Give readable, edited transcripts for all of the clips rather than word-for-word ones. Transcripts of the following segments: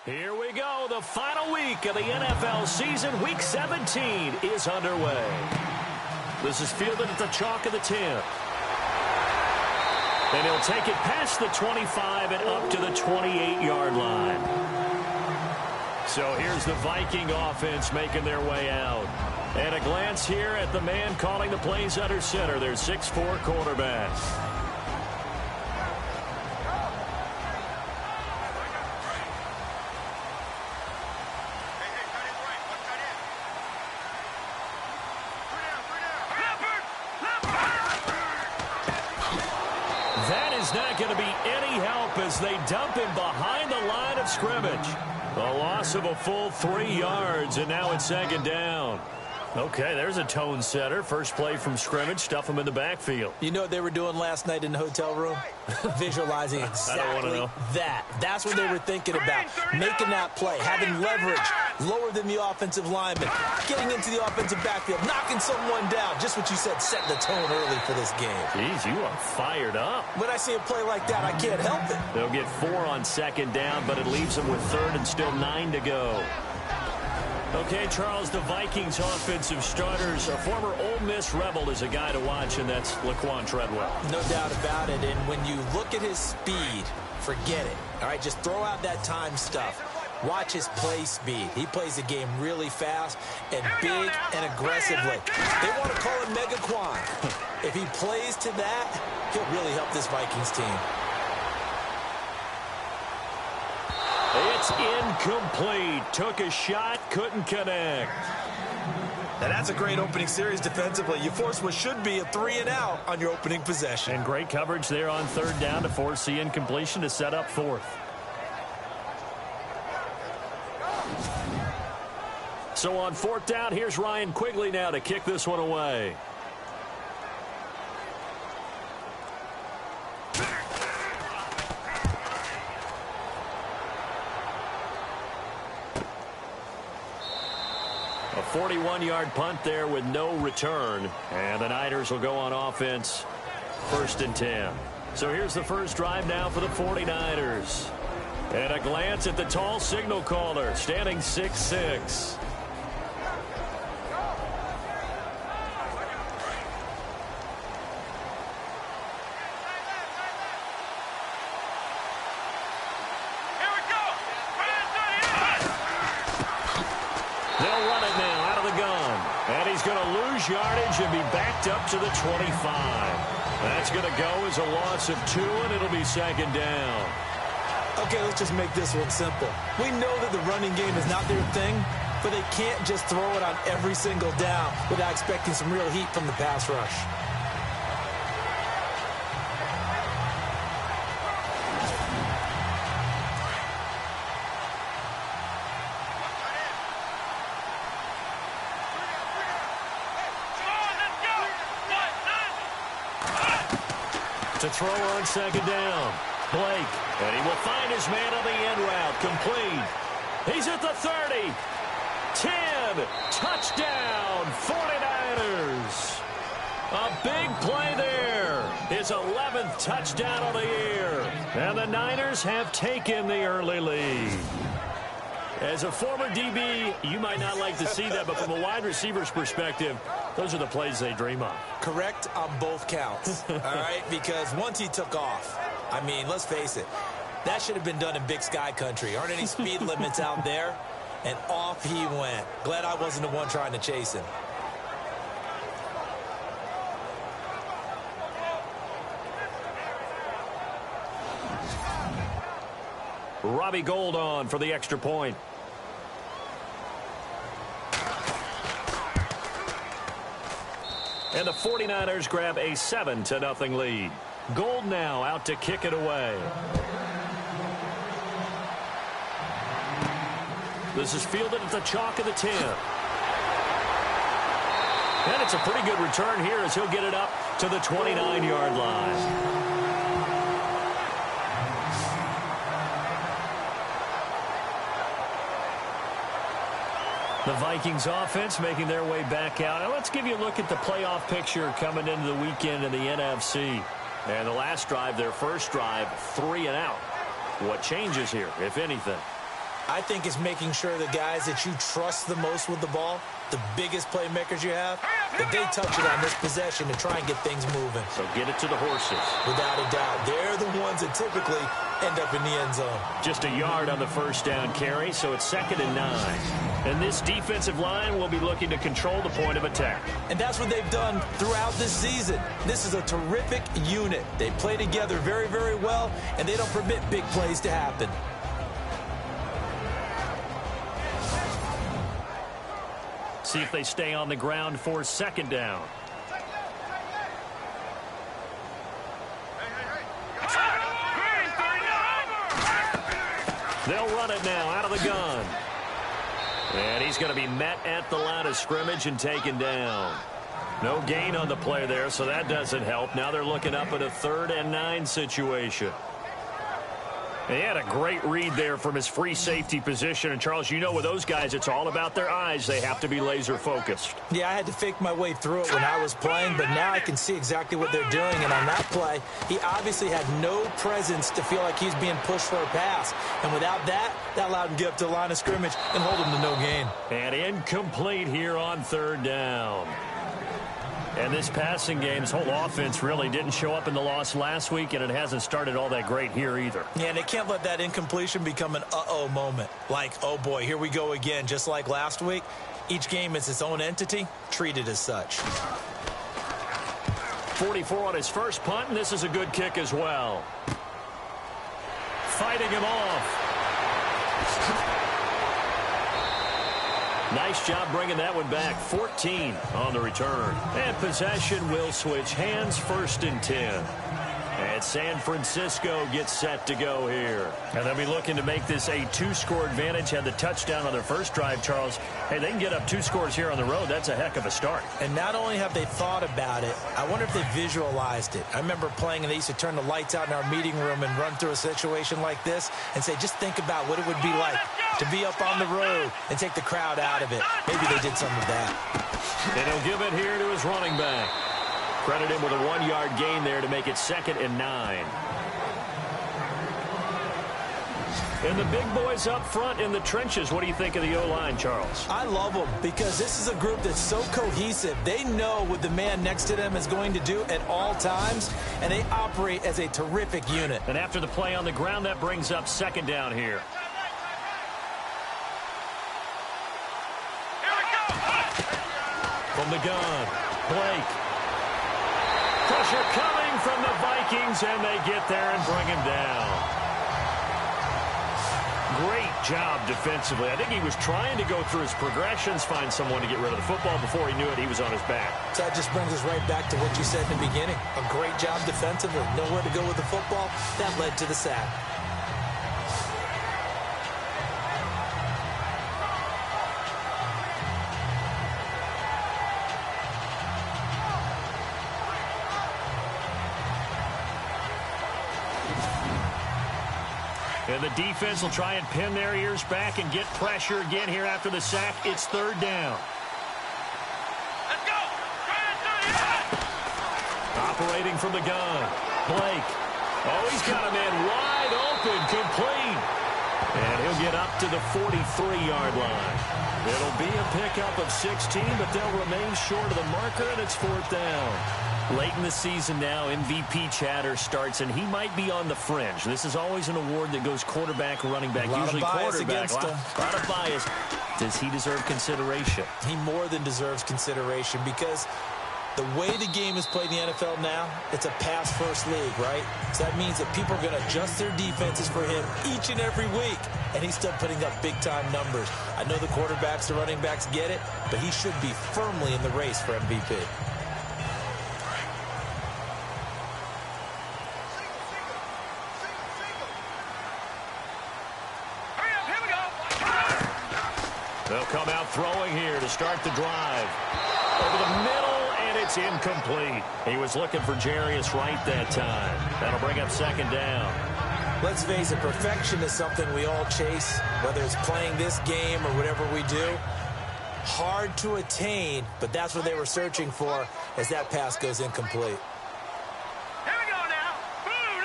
Here we go. The final week of the NFL season. Week 17 is underway. This is fielded at the chalk of the 10. And he'll take it past the 25 and up to the 28-yard line. So here's the Viking offense making their way out. And a glance here at the man calling the plays under center. Their 6'4" quarterback. That is not going to be any help as they dump him behind the line of scrimmage. A loss of a full 3 yards, and now it's second down. Okay, there's a tone setter. First play from scrimmage, stuff him in the backfield. You know what they were doing last night in the hotel room? Visualizing exactly that. That's what they were thinking about. Making that play, having leverage, lower than the offensive lineman, getting into the offensive backfield, knocking someone down. Just what you said, setting the tone early for this game. Jeez, you are fired up. When I see a play like that, I can't help it. They'll get 4 on second down, but it leaves them with third and still 9 to go. Okay, Charles, the Vikings offensive starters, a former Ole Miss Rebel is a guy to watch, and that's Laquan Treadwell. No doubt about it, and when you look at his speed, forget it. All right, just throw out that time stuff. Watch his play speed. He plays the game really fast and big and aggressively. They want to call him Megaquan. If he plays to that, he'll really help this Vikings team. It's incomplete. Took a shot, couldn't connect. Now that's a great opening series defensively. You force what should be a 3-and-out on your opening possession. And great coverage there on third down to force the incompletion to set up fourth. So on fourth down, here's Ryan Quigley now to kick this one away. A 41-yard punt there with no return. And the Niners will go on offense, 1st and 10. So here's the first drive now for the 49ers. And a glance at the tall signal caller, standing 6'6". Yardage and be backed up to the 25. That's going to go as a loss of 2, and it'll be second down. Okay, let's just make this one simple. We know that the running game is not their thing, but they can't just throw it on every single down without expecting some real heat from the pass rush. To throw on second down. Blake. And he will find his man on the end route. Complete. He's at the 30. 10. Touchdown. 49ers. A big play there. His 11th touchdown of the year. And the Niners have taken the early lead. As a former DB, you might not like to see that, but from a wide receiver's perspective, those are the plays they dream of. Correct on both counts, all right? Because once he took off, I mean, let's face it, that should have been done in Big Sky country. Aren't any speed limits out there? And off he went. Glad I wasn't the one trying to chase him. Robbie Gould on for the extra point. And the 49ers grab a 7-0 lead. Gould now out to kick it away. This is fielded at the chalk of the 10. And it's a pretty good return here as he'll get it up to the 29-yard line. The Vikings offense making their way back out. Now let's give you a look at the playoff picture coming into the weekend in the NFC. And the last drive, their first drive, 3-and-out. What changes here, if anything? I think it's making sure the guys that you trust the most with the ball, the biggest playmakers you have, that they touch it on this possession to try and get things moving. So get it to the horses. Without a doubt. They're the ones that typically end up in the end zone. Just a yard on the first down carry, so it's 2nd and 9. And this defensive line will be looking to control the point of attack. And that's what they've done throughout this season. This is a terrific unit. They play together very, very well, and they don't permit big plays to happen. See if they stay on the ground for 2nd down. They'll run it now out of the gun. And he's going to be met at the line of scrimmage and taken down. No gain on the play there, so that doesn't help. Now they're looking up at a 3rd and 9 situation. He had a great read there from his free safety position. And, Charles, you know with those guys, it's all about their eyes. They have to be laser-focused. Yeah, I had to fake my way through it when I was playing, but now I can see exactly what they're doing. And on that play, he obviously had no presence to feel like he's being pushed for a pass. And without that, that allowed him to get up to the line of scrimmage and hold him to no gain. And incomplete here on 3rd down. And this passing game's whole offense really didn't show up in the loss last week, and it hasn't started all that great here either. Yeah, and they can't let that incompletion become an uh-oh moment. Like, oh, boy, here we go again, just like last week. Each game is its own entity, treated as such. 44 on his first punt, and this is a good kick as well. Fighting him off. Nice job bringing that one back. 14 on the return. And possession will switch hands, 1st and 10. And San Francisco gets set to go here. And they'll be looking to make this a 2-score advantage. Had the touchdown on their first drive, Charles. Hey, they can get up 2 scores here on the road. That's a heck of a start. And not only have they thought about it, I wonder if they visualized it. I remember playing, and they used to turn the lights out in our meeting room and run through a situation like this and say, just think about what it would be like to be up on the road and take the crowd out of it. Maybe they did some of that. And he'll give it here to his running back. Credit him with a 1-yard gain there to make it 2nd and 9. And the big boys up front in the trenches. What do you think of the O-line, Charles? I love them because this is a group that's so cohesive. They know what the man next to them is going to do at all times, and they operate as a terrific unit. And after the play on the ground, that brings up 2nd down here. From the gun, Blake. Pressure coming from the Vikings, and they get there and bring him down. Great job defensively. I think he was trying to go through his progressions, find someone to get rid of the football. Before he knew it, he was on his back. So that just brings us right back to what you said in the beginning. A great job defensively. Nowhere to go with the football. That led to the sack. And the defense will try and pin their ears back and get pressure again here after the sack. It's 3rd down. Let's go. Operating from the gun. Blake. Oh, he's got a man wide open, complete. And he'll get up to the 43-yard line. It'll be a pickup of 16, but they'll remain short of the marker, and it's 4th down. Late in the season now, MVP chatter starts, and he might be on the fringe. This is always an award that goes quarterback, running back, usually quarterback. A lot of bias. Does he deserve consideration? He more than deserves consideration because the way the game is played in the NFL now, it's a pass-first league, right? So that means that people are going to adjust their defenses for him each and every week, and he's still putting up big-time numbers. I know the quarterbacks, the running backs get it, but he should be firmly in the race for MVP. They'll come out throwing here to start the drive. Over the middle, and it's incomplete. He was looking for Jarius Wright that time. That'll bring up 2nd down. Let's face it, perfection is something we all chase, whether it's playing this game or whatever we do. Hard to attain, but that's what they were searching for as that pass goes incomplete. Here we go now. Boom,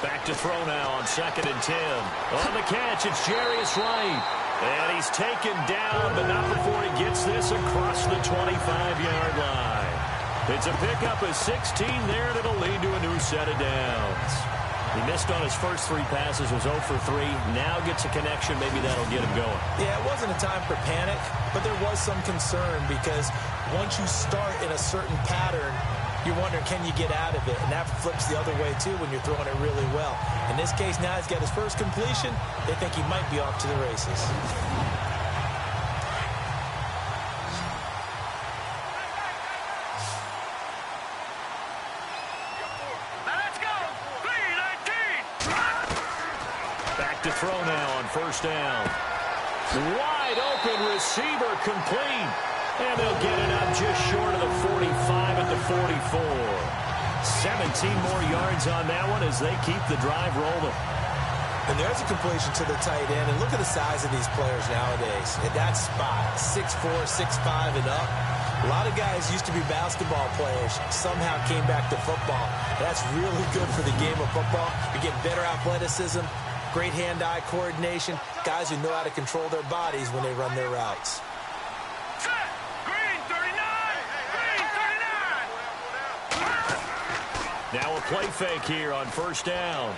Back to to throw now on 2nd and 10. On the catch, it's Jarius Wright. And he's taken down, but not before he gets this across the 25-yard line. It's a pickup of 16 there, and it'll lead to a new set of downs. He missed on his first 3 passes, was 0 for 3. Now gets a connection. Maybe that'll get him going. Yeah, it wasn't a time for panic, but there was some concern because once you start in a certain pattern, you're wondering, can you get out of it? And that flips the other way, too, when you're throwing it really well. In this case, now he's got his first completion. They think he might be off to the races. To throw now on 1st down. Wide open receiver complete. And they'll get it up just short of the 45 at the 44. 17 more yards on that one as they keep the drive rolling. And there's a completion to the tight end. And look at the size of these players nowadays. At that spot, 6'4", 6'5", and up. A lot of guys used to be basketball players, somehow came back to football. That's really good for the game of football. You're getting better athleticism, great hand-eye coordination, guys who know how to control their bodies when they run their routes. Green 39! Green 39! Now a play fake here on 1st down.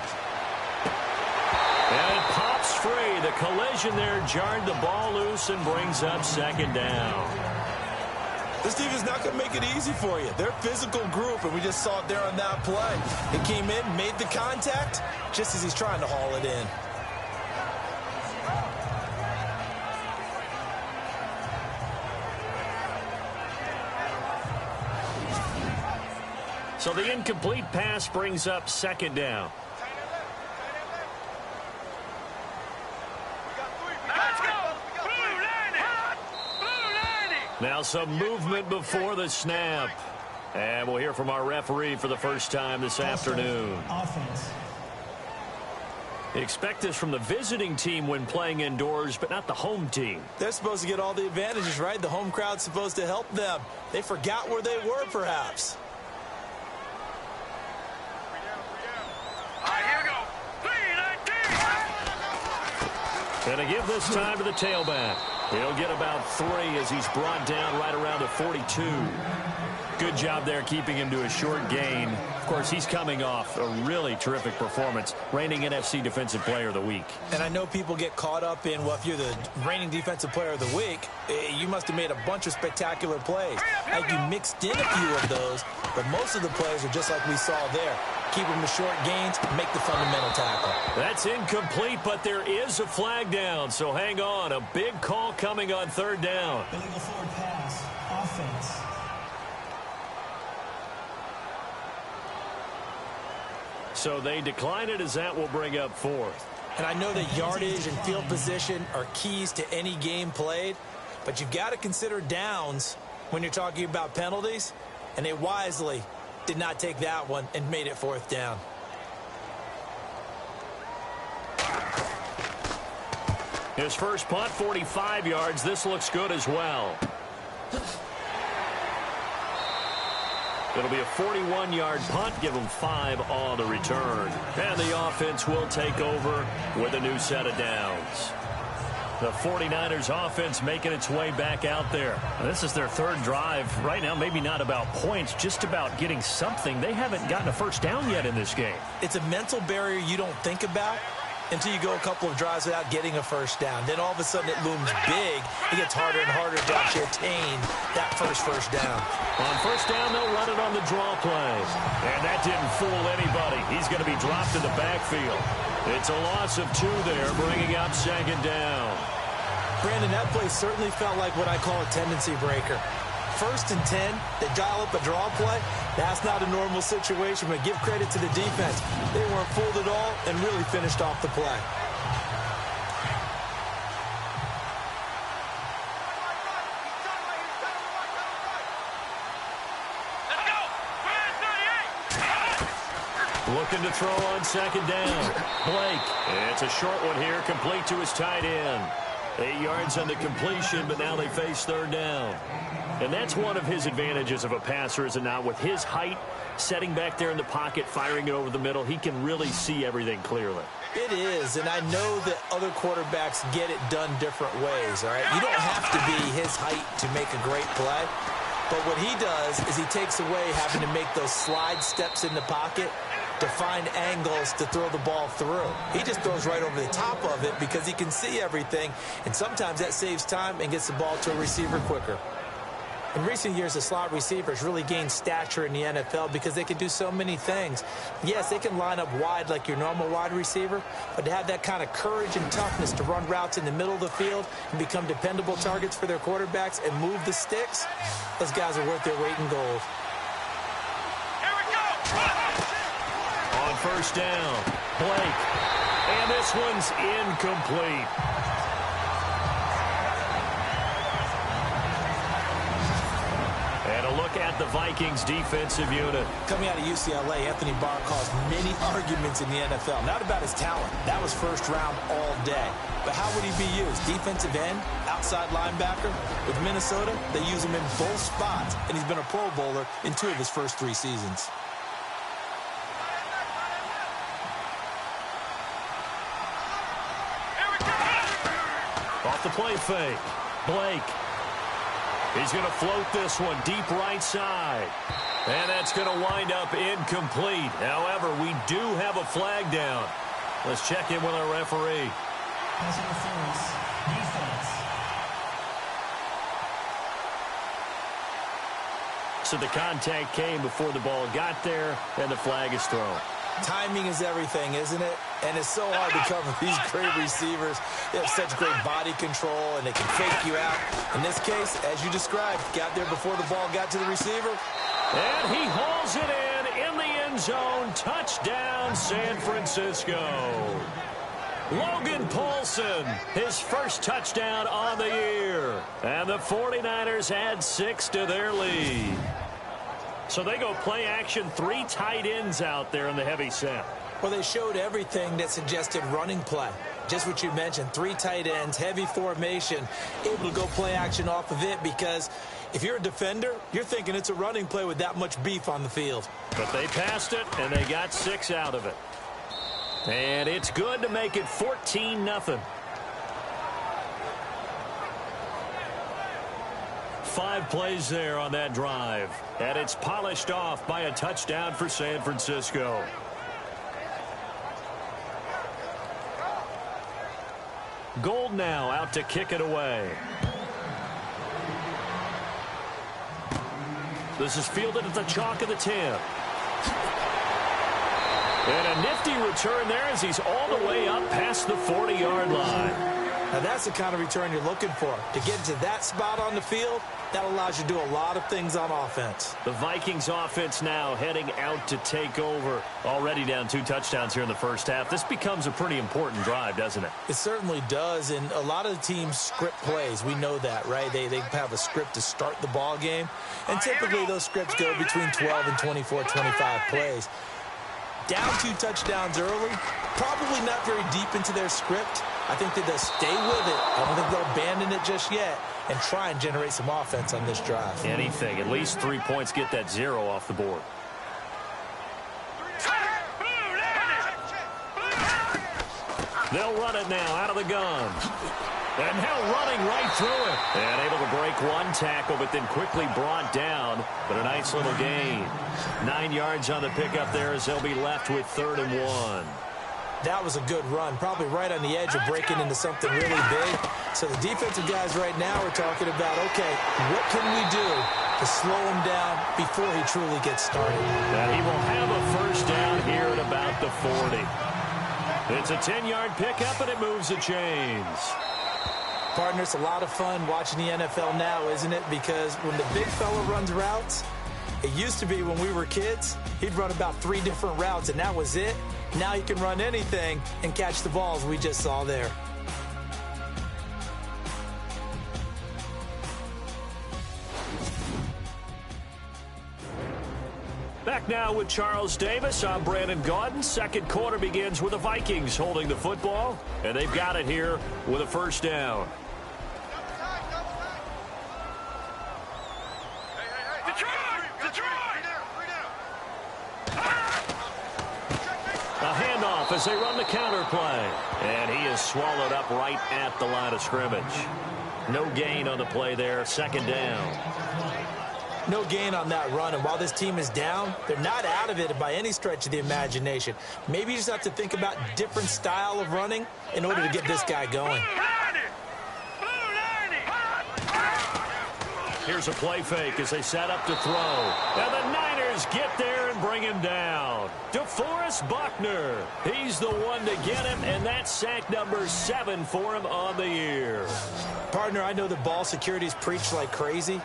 And it pops free. The collision there jarred the ball loose and brings up 2nd down. This team is not going to make it easy for you. They're a physical group, and we just saw it there on that play. It came in, made the contact, just as he's trying to haul it in. So the incomplete pass brings up 2nd down. Now some movement before the snap. And we'll hear from our referee for the first time this afternoon. Offense. Expect this from the visiting team when playing indoors, but not the home team. They're supposed to get all the advantages, right? The home crowd's supposed to help them. They forgot where they were, perhaps. All right, here we go. 3-19! And to give this time to the tailback. He'll get about 3 as he's brought down right around the 42. Good job there keeping him to a short gain. Of course, he's coming off a really terrific performance, reigning NFC Defensive Player of the Week. And I know people get caught up in, well, if you're the reigning Defensive Player of the Week, you must have made a bunch of spectacular plays. Like you mixed in a few of those, but most of the plays are just like we saw there. Keep them to short gains, make the fundamental tackle. That's incomplete, but there is a flag down, so hang on. A big call coming on 3rd down. Illegal forward pass. Offense. So they decline it as that will bring up 4th. And I know that yardage and field position are keys to any game played, but you've got to consider downs when you're talking about penalties, and they wisely did not take that one and made it 4th down. His first punt, 45 yards. This looks good as well. It'll be a 41-yard punt. Give them 5 on the return. And the offense will take over with a new set of downs. The 49ers offense making its way back out there. This is their 3rd drive. Right now, maybe not about points, just about getting something. They haven't gotten a first down yet in this game. It's a mental barrier you don't think about until you go a couple of drives without getting a first down. Then all of a sudden it looms big. It gets harder and harder to actually attain that first down. On 1st down, they'll run it on the draw play. And that didn't fool anybody. He's going to be dropped in the backfield. It's a loss of 2 there, bringing up 2nd down. Brandon, that play certainly felt like what I call a tendency breaker. 1st and 10, they dial up a draw play. That's not a normal situation, but give credit to the defense. They weren't fooled at all and really finished off the play. Let's go! Brand 38! Looking to throw on 2nd down. Blake. It's a short one here, complete to his tight end. 8 yards on the completion, but now they face third down. And that's one of his advantages of a passer, is it not? With his height, setting back there in the pocket, firing it over the middle, he can really see everything clearly. It is, and I know that other quarterbacks get it done different ways, all right? You don't have to be his height to make a great play, but what he does is he takes away having to make those slide steps in the pocket to find angles to throw the ball through. He just throws right over the top of it because he can see everything, and sometimes that saves time and gets the ball to a receiver quicker. In recent years, the slot receivers really gained stature in the NFL because they can do so many things. Yes, they can line up wide like your normal wide receiver, but to have that kind of courage and toughness to run routes in the middle of the field and become dependable targets for their quarterbacks and move the sticks, those guys are worth their weight in gold. Here we go! On first down, Blake. And this one's incomplete. And a look at the Vikings defensive unit. Coming out of UCLA, Anthony Barr caused many arguments in the NFL. Not about his talent. That was first round all day. But how would he be used? Defensive end, outside linebacker. With Minnesota, they use him in both spots, and he's been a Pro Bowler in 2 of his first 3 seasons. Off the play fake, Blake. He's going to float this one deep right side. And that's going to wind up incomplete. However, we do have a flag down. Let's check in with our referee. Pass interference. Defense. So the contact came before the ball got there, and the flag is thrown. Timing is everything, isn't it? And it's so hard to cover these great receivers. They have such great body control, and they can fake you out. In this case, as you described, got there before the ball got to the receiver. And he hauls it in the end zone. Touchdown, San Francisco. Logan Paulson, his first touchdown on the year. And the 49ers add 6 to their lead. So they go play action, 3 tight ends out there in the heavy set. Well, they showed everything that suggested running play. Just what you mentioned, 3 tight ends, heavy formation, able to go play action off of it because if you're a defender, you're thinking it's a running play with that much beef on the field. But they passed it, and they got 6 out of it. And it's good to make it 14-0. 5 plays there on that drive. And it's polished off by a touchdown for San Francisco. Gold now out to kick it away. This is fielded at the chalk of the 10. And a nifty return there as he's all the way up past the 40-yard line. Now that's the kind of return you're looking for. To get to that spot on the field, that allows you to do a lot of things on offense. The Vikings offense now heading out to take over. Already down 2 touchdowns here in the first half. This becomes a pretty important drive, doesn't it? It certainly does, and a lot of the teams script plays. We know that, right? They have a script to start the ball game, and typically those scripts go between 12 and 24, 25 plays. Down 2 touchdowns early, probably not very deep into their script. I think that they'll stay with it. I don't think they'll abandon it just yet and try and generate some offense on this drive. Anything. At least 3 points, get that 0 off the board. They'll run it now out of the gun. And now running right through it. And able to break 1 tackle, but then quickly brought down. But a nice little gain. 9 yards on the pickup there as they'll be left with 3rd and 1. That was a good run, probably right on the edge of breaking into something really big. So the defensive guys right now are talking about, okay, what can we do to slow him down before he truly gets started? And he will have a first down here at about the 40. It's a 10-yard pickup, and it moves the chains. Partner, it's a lot of fun watching the NFL now, isn't it? Because when the big fella runs routes, it used to be when we were kids, he'd run about 3 different routes, and that was it. Now he can run anything and catch the balls we just saw there. Back now with Charles Davis. I'm Brandon Gaudin. Second quarter begins with the Vikings holding the football, and they've got it here with a first down. as they run the counter play. And he is swallowed up right at the line of scrimmage. No gain on the play there, second down. No gain on that run, and while this team is down, they're not out of it by any stretch of the imagination. Maybe you just have to think about different style of running in order to get this guy going. Here's a play fake as they set up to throw. And the Niners get there and bring him down. DeForest Buckner. He's the one to get him, and that's sack number 7 for him on the year. Partner, I know that ball security is preached like crazy,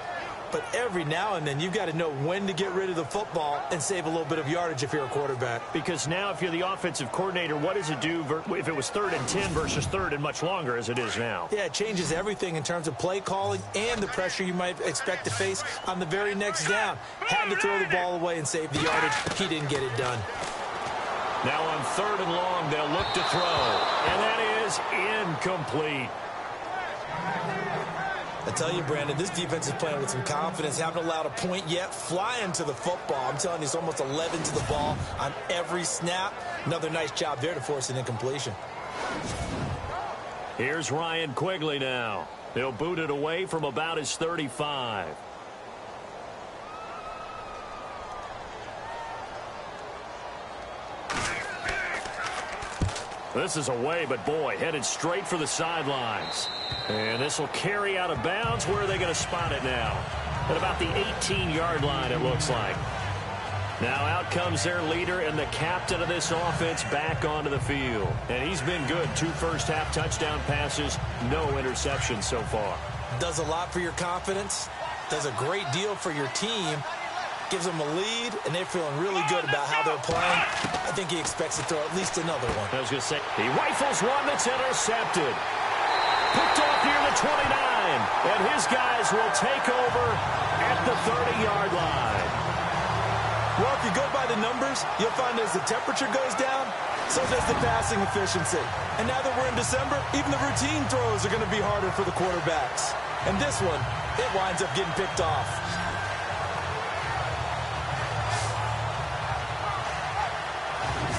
but every now and then you've got to know when to get rid of the football and save a little bit of yardage if you're a quarterback. Because now if you're the offensive coordinator, what does it do if it was 3rd and 10 versus 3rd and much longer as it is now? Yeah, it changes everything in terms of play calling and the pressure you might expect to face on the very next down. Had to throw the ball away and save the yardage. He didn't get it done. Now on 3rd and long, they'll look to throw. And that is incomplete. I tell you, Brandon, this defense is playing with some confidence. Haven't allowed a point yet. Flying to the football. I'm telling you, it's almost 11 to the ball on every snap. Another nice job there to force an incompletion. Here's Ryan Quigley now. He'll boot it away from about his 35. This is away, but boy, headed straight for the sidelines. And this will carry out of bounds. Where are they going to spot it now? At about the 18-yard line, it looks like. Now out comes their leader and the captain of this offense back onto the field. And he's been good. 2 first-half touchdown passes, no interceptions so far. Does a lot for your confidence. Does a great deal for your team. Gives them a lead, and they're feeling really good about how they're playing. I think he expects to throw at least another one. I was going to say, he rifles one that's intercepted. Picked off near the 29, and his guys will take over at the 30-yard line. Well, if you go by the numbers, you'll find as the temperature goes down, so does the passing efficiency. And now that we're in December, even the routine throws are going to be harder for the quarterbacks. And this one, it winds up getting picked off.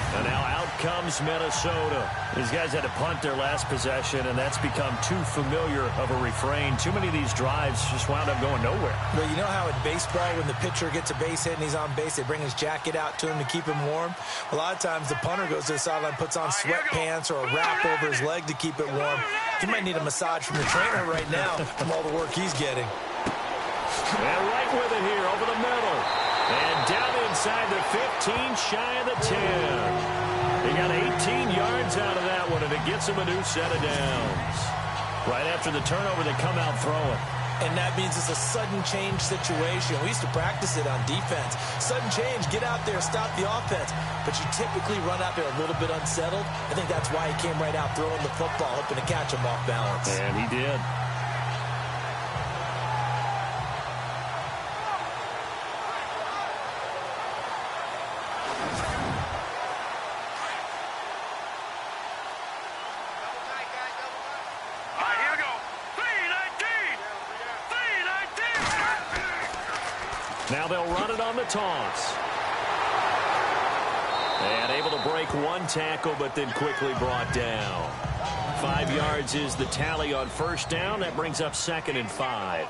And now out comes Minnesota. These guys had to punt their last possession, and that's become too familiar of a refrain. Too many of these drives just wound up going nowhere. Well, you know how in baseball, when the pitcher gets a base hit and he's on base, they bring his jacket out to him to keep him warm? A lot of times the punter goes to the sideline, puts on sweatpants or a wrap over his leg to keep it warm. He might need a massage from the trainer right now from all the work he's getting. And right with it here, over the middle. And down inside the 15, shy of the 10. He got 18 yards out of that one, and it gets him a new set of downs. Right after the turnover, they come out throwing. And that means it's a sudden change situation. We used to practice it on defense. Sudden change, get out there, stop the offense. But you typically run out there a little bit unsettled. I think that's why he came right out throwing the football, hoping to catch him off balance. And he did. Now they'll run it on the toss. And able to break one tackle, but then quickly brought down. 5 yards is the tally on first down. That brings up 2nd and 5.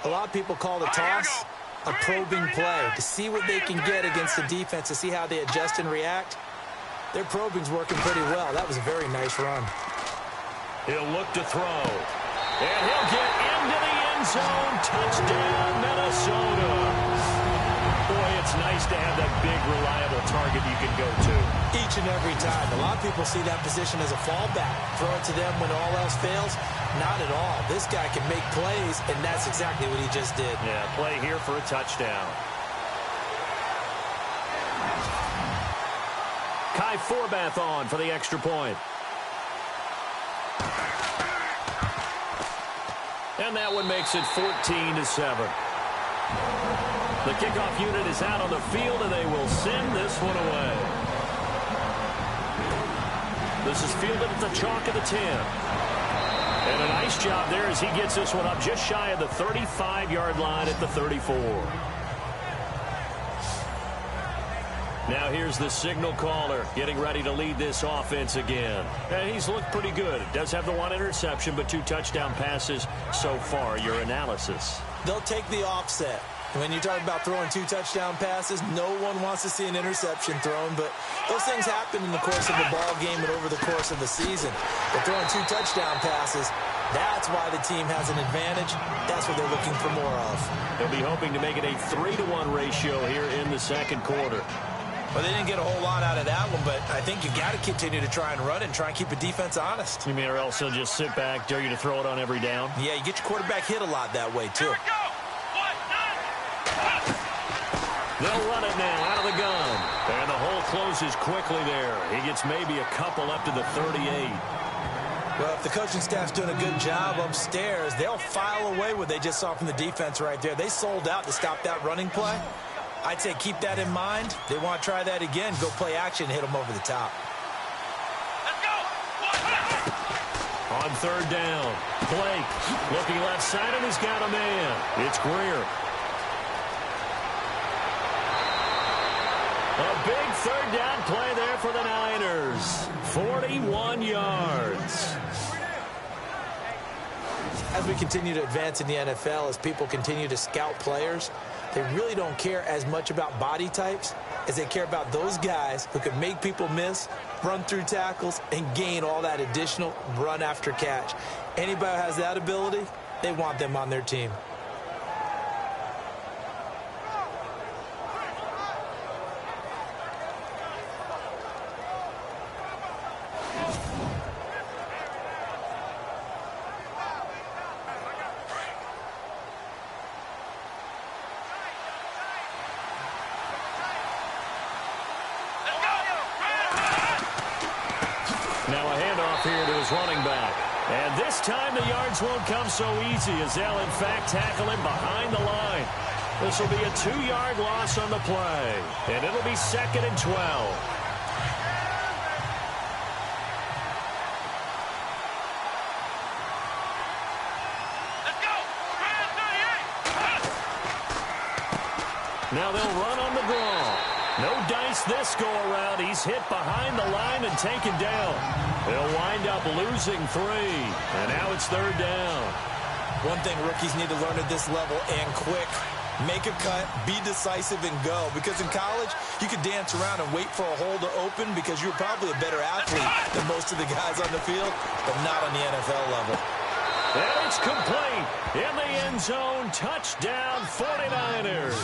A lot of people call the toss a probing play to see what they can get against the defense, to see how they adjust and react. Their probing's working pretty well. That was a very nice run. He'll look to throw. And he'll get into the end zone. Touchdown, Minnesota. Boy, it's nice to have that big, reliable target you can go to. Each and every time. A lot of people see that position as a fallback. Throw it to them when all else fails. Not at all. This guy can make plays, and that's exactly what he just did. Yeah, play here for a touchdown. Kai Forbath on for the extra point. And that one makes it 14-7. The kickoff unit is out on the field, and they will send this one away. This is fielded at the chalk of the 10. And a nice job there as he gets this one up just shy of the 35-yard line at the 34. Now here's the signal caller getting ready to lead this offense again. And he's looked pretty good. Does have the one interception, but 2 touchdown passes so far. Your analysis? They'll take the offset. When you talk about throwing 2 touchdown passes, no one wants to see an interception thrown, but those things happen in the course of a ball game and over the course of a season. But throwing 2 touchdown passes, that's why the team has an advantage. That's what they're looking for more of. They'll be hoping to make it a 3-to-1 ratio here in the second quarter. Well, they didn't get a whole lot out of that one, but I think you got to continue to try and run it and try and keep the defense honest. You mean, or else they'll just sit back, dare you to throw it on every down? Yeah, you get your quarterback hit a lot that way, too. They'll run it now out of the gun. And the hole closes quickly there. He gets maybe a couple up to the 38. Well, if the coaching staff's doing a good job upstairs, they'll file away what they just saw from the defense right there. They sold out to stop that running play. I'd say keep that in mind. They want to try that again. Go play action and hit them over the top. Let's go. On 3rd down, Blake looking left side, and he's got a man. It's Greer. A big 3rd down play there for the Niners. 41 yards. As we continue to advance in the NFL, as people continue to scout players, they really don't care as much about body types as they care about those guys who can make people miss, run through tackles, and gain all that additional run after catch. Anybody who has that ability, they want them on their team. Now a handoff here to his running back. And this time the yards won't come so easy as they'll, in fact, tackle him behind the line. This will be a 2-yard loss on the play. And it'll be 2nd and 12. Now they'll run on the draw. No dice this go-around. He's hit behind the line and taken down. They'll wind up losing 3. And now it's 3rd down. One thing rookies need to learn at this level, and quick, make a cut, be decisive, and go. Because in college, you could dance around and wait for a hole to open because you're probably a better athlete than most of the guys on the field, but not on the NFL level. And it's complete. In the end zone, touchdown 49ers.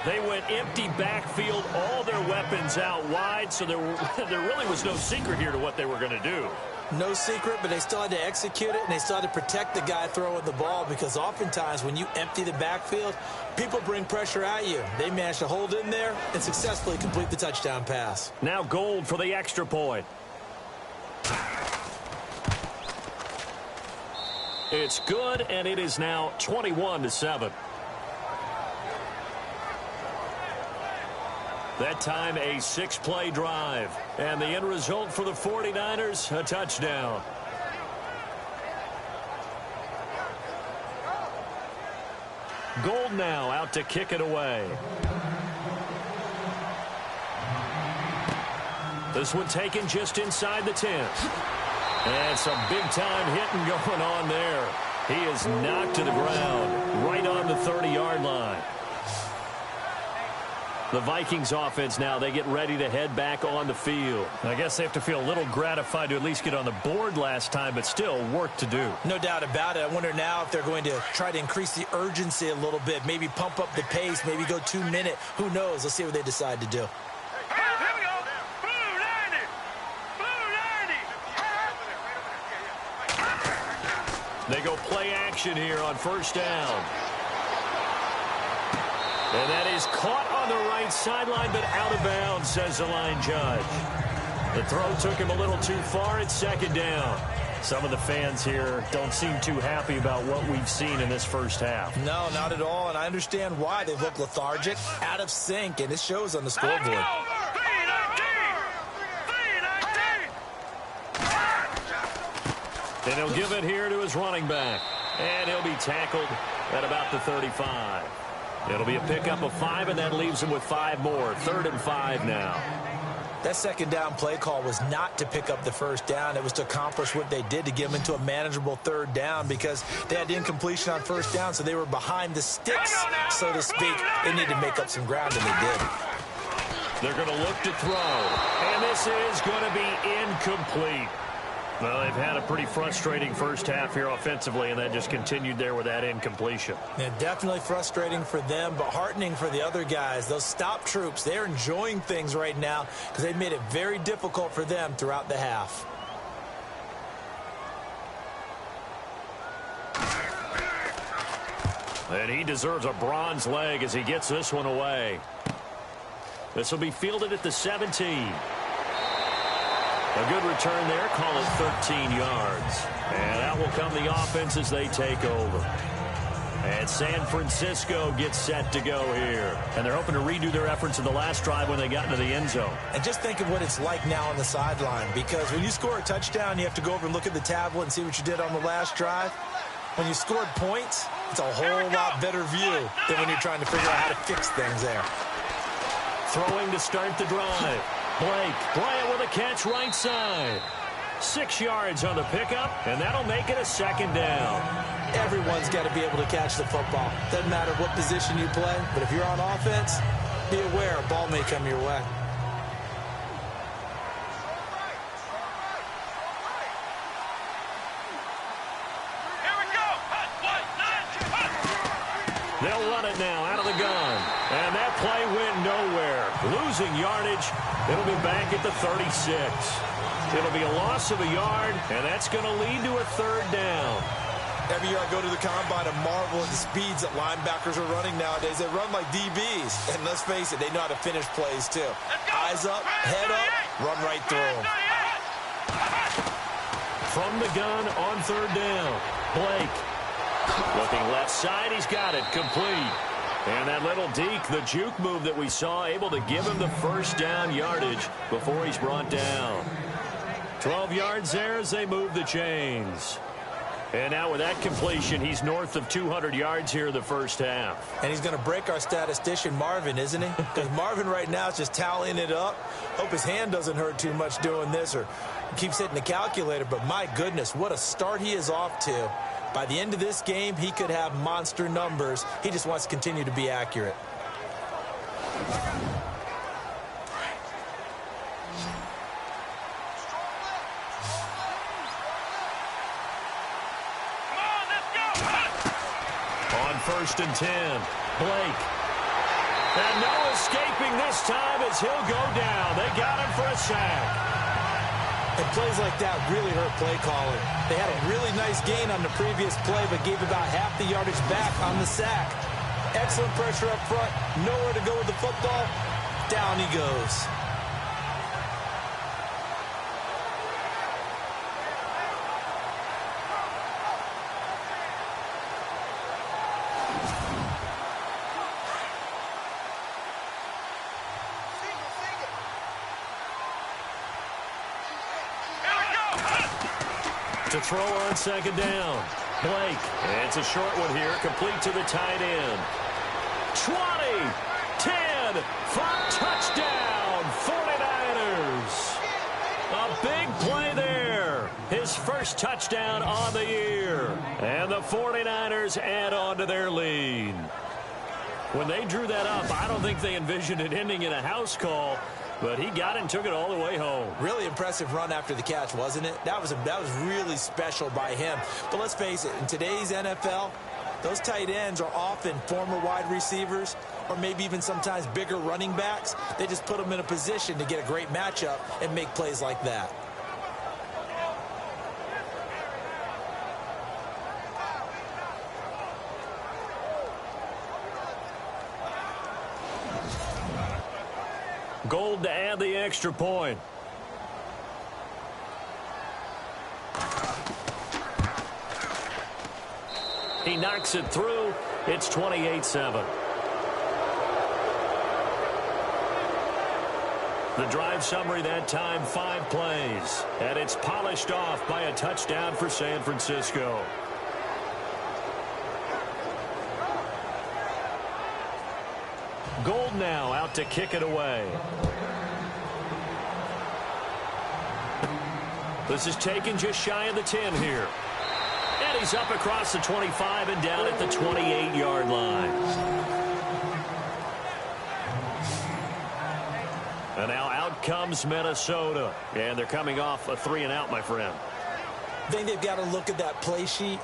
They went empty backfield, all their weapons out wide, so there really was no secret here to what they were going to do. No secret, but they still had to execute it, and they still had to protect the guy throwing the ball because oftentimes when you empty the backfield, people bring pressure at you. They managed to hold in there and successfully complete the touchdown pass. Now Gold for the extra point. It's good, and it is now 21-7. That time a 6-play drive. And the end result for the 49ers, a touchdown. Gold now out to kick it away. This one taken just inside the 10. And some big-time hitting going on there. He is knocked to the ground right on the 30-yard line. The Vikings offense now, they get ready to head back on the field. I guess they have to feel a little gratified to at least get on the board last time, but still work to do. No doubt about it. I wonder now if they're going to try to increase the urgency a little bit, maybe pump up the pace, maybe go 2-minute. Who knows? Let's see what they decide to do. They go play action here on 1st down. And that is caught on the right sideline, but out of bounds, says the line judge. The throw took him a little too far. It's 2nd down. Some of the fans here don't seem too happy about what we've seen in this first half. No, not at all, and I understand why. They look lethargic, out of sync, and it shows on the scoreboard. And he'll give it here to his running back. And he'll be tackled at about the 35. It'll be a pickup of 5, and that leaves him with 5 more. 3rd and 5 now. That second down play call was not to pick up the first down. It was to accomplish what they did, to get them into a manageable 3rd down, because they had incompletion on first down, so they were behind the sticks, so to speak. They needed to make up some ground, and they did. They're going to look to throw, and this is going to be incomplete. Well, they've had a pretty frustrating first half here offensively, and that just continued there with that incompletion. Yeah, definitely frustrating for them, but heartening for the other guys. Those stop troops, they're enjoying things right now because they've made it very difficult for them throughout the half. And he deserves a bronze leg as he gets this one away. This will be fielded at the 17. A good return there, call it 13 yards. And out will come the offense as they take over. And San Francisco gets set to go here. And they're hoping to redo their efforts in the last drive when they got into the end zone. And just think of what it's like now on the sideline, because when you score a touchdown, you have to go over and look at the tablet and see what you did on the last drive. When you scored points, it's a whole lot better view than when you're trying to figure out how to fix things there. Throwing to start the drive. Blake, Bryant with a catch right side. 6 yards on the pickup, and that'll make it a 2nd down. Everyone's got to be able to catch the football. Doesn't matter what position you play, but if you're on offense, be aware a ball may come your way. Here we go. They'll run it now out of the gun. And that play went nowhere. Losing yardage. It'll be back at the 36. It'll be a loss of a yard, and that's going to lead to a 3rd down. Every year I go to the combine and marvel at the speeds that linebackers are running nowadays. They run like DBs. And let's face it, they know how to finish plays too. Eyes up, head up, run right through them. From the gun on 3rd down. Blake. Looking left side, he's got it. Complete. And that little deke, the juke move that we saw, able to give him the 1st down yardage before he's brought down. 12 yards there as they move the chains. And now with that completion, he's north of 200 yards here in the first half. And he's going to break our statistician, Marvin, isn't he? Because Marvin right now is just tallying it up. Hope his hand doesn't hurt too much doing this or keeps hitting the calculator. But my goodness, what a start he is off to. By the end of this game, he could have monster numbers. He just wants to continue to be accurate. On 1st and 10, Blake. And no escaping this time as he'll go down. They got him for a sack. And plays like that really hurt play calling. They had a really nice gain on the previous play, but gave about half the yardage back on the sack. Excellent pressure up front. Nowhere to go with the football. Down he goes. To throw on 2nd down. Blake. It's a short one here, complete to the tight end. 20, 10, 5, touchdown, 49ers. A big play there. His first touchdown on the year. And the 49ers add on to their lead. When they drew that up, I don't think they envisioned it ending in a house call. But he got it and took it all the way home. Really impressive run after the catch, wasn't it? That was really special by him. But let's face it, in today's NFL, those tight ends are often former wide receivers or maybe even sometimes bigger running backs. They just put them in a position to get a great matchup and make plays like that. Gold to add the extra point. He knocks it through. It's 28-7. The drive summary that time, 5 plays. And it's polished off by a touchdown for San Francisco. Gold now out to kick it away. This is taken just shy of the 10 here. And he's up across the 25 and down at the 28-yard line. And now out comes Minnesota. And they're coming off a 3-and-out, my friend. I think they've got to look at that play sheet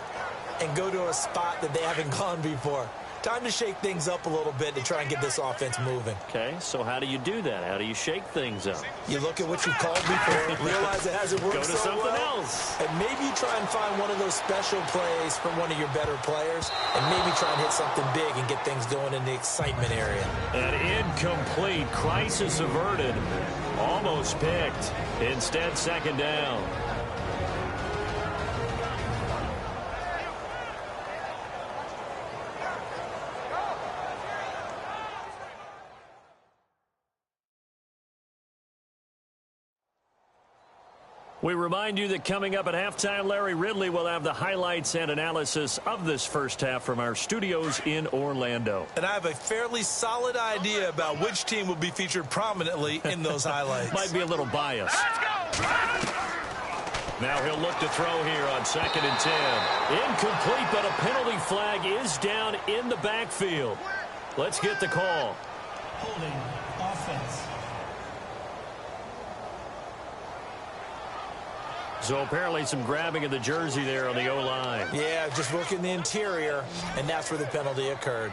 and go to a spot that they haven't gone before. Time to shake things up a little bit to try and get this offense moving. Okay, so how do you do that? How do you shake things up? You look at what you've called before, realize it hasn't worked Go to so something well, else. and maybe try and find one of those special plays from one of your better players, and maybe try and hit something big and get things going in the excitement area. An incomplete, crisis averted, almost picked. Instead, second down. We remind you that coming up at halftime, Larry Ridley will have the highlights and analysis of this first half from our studios in Orlando. And I have a fairly solid idea about which team will be featured prominently in those highlights. Might be a little biased. Now he'll look to throw here on 2nd and 10. Incomplete, but a penalty flag is down in the backfield. Let's get the call. Holding offense. So apparently some grabbing of the jersey there on the O-line. Yeah, just working the interior, and that's where the penalty occurred.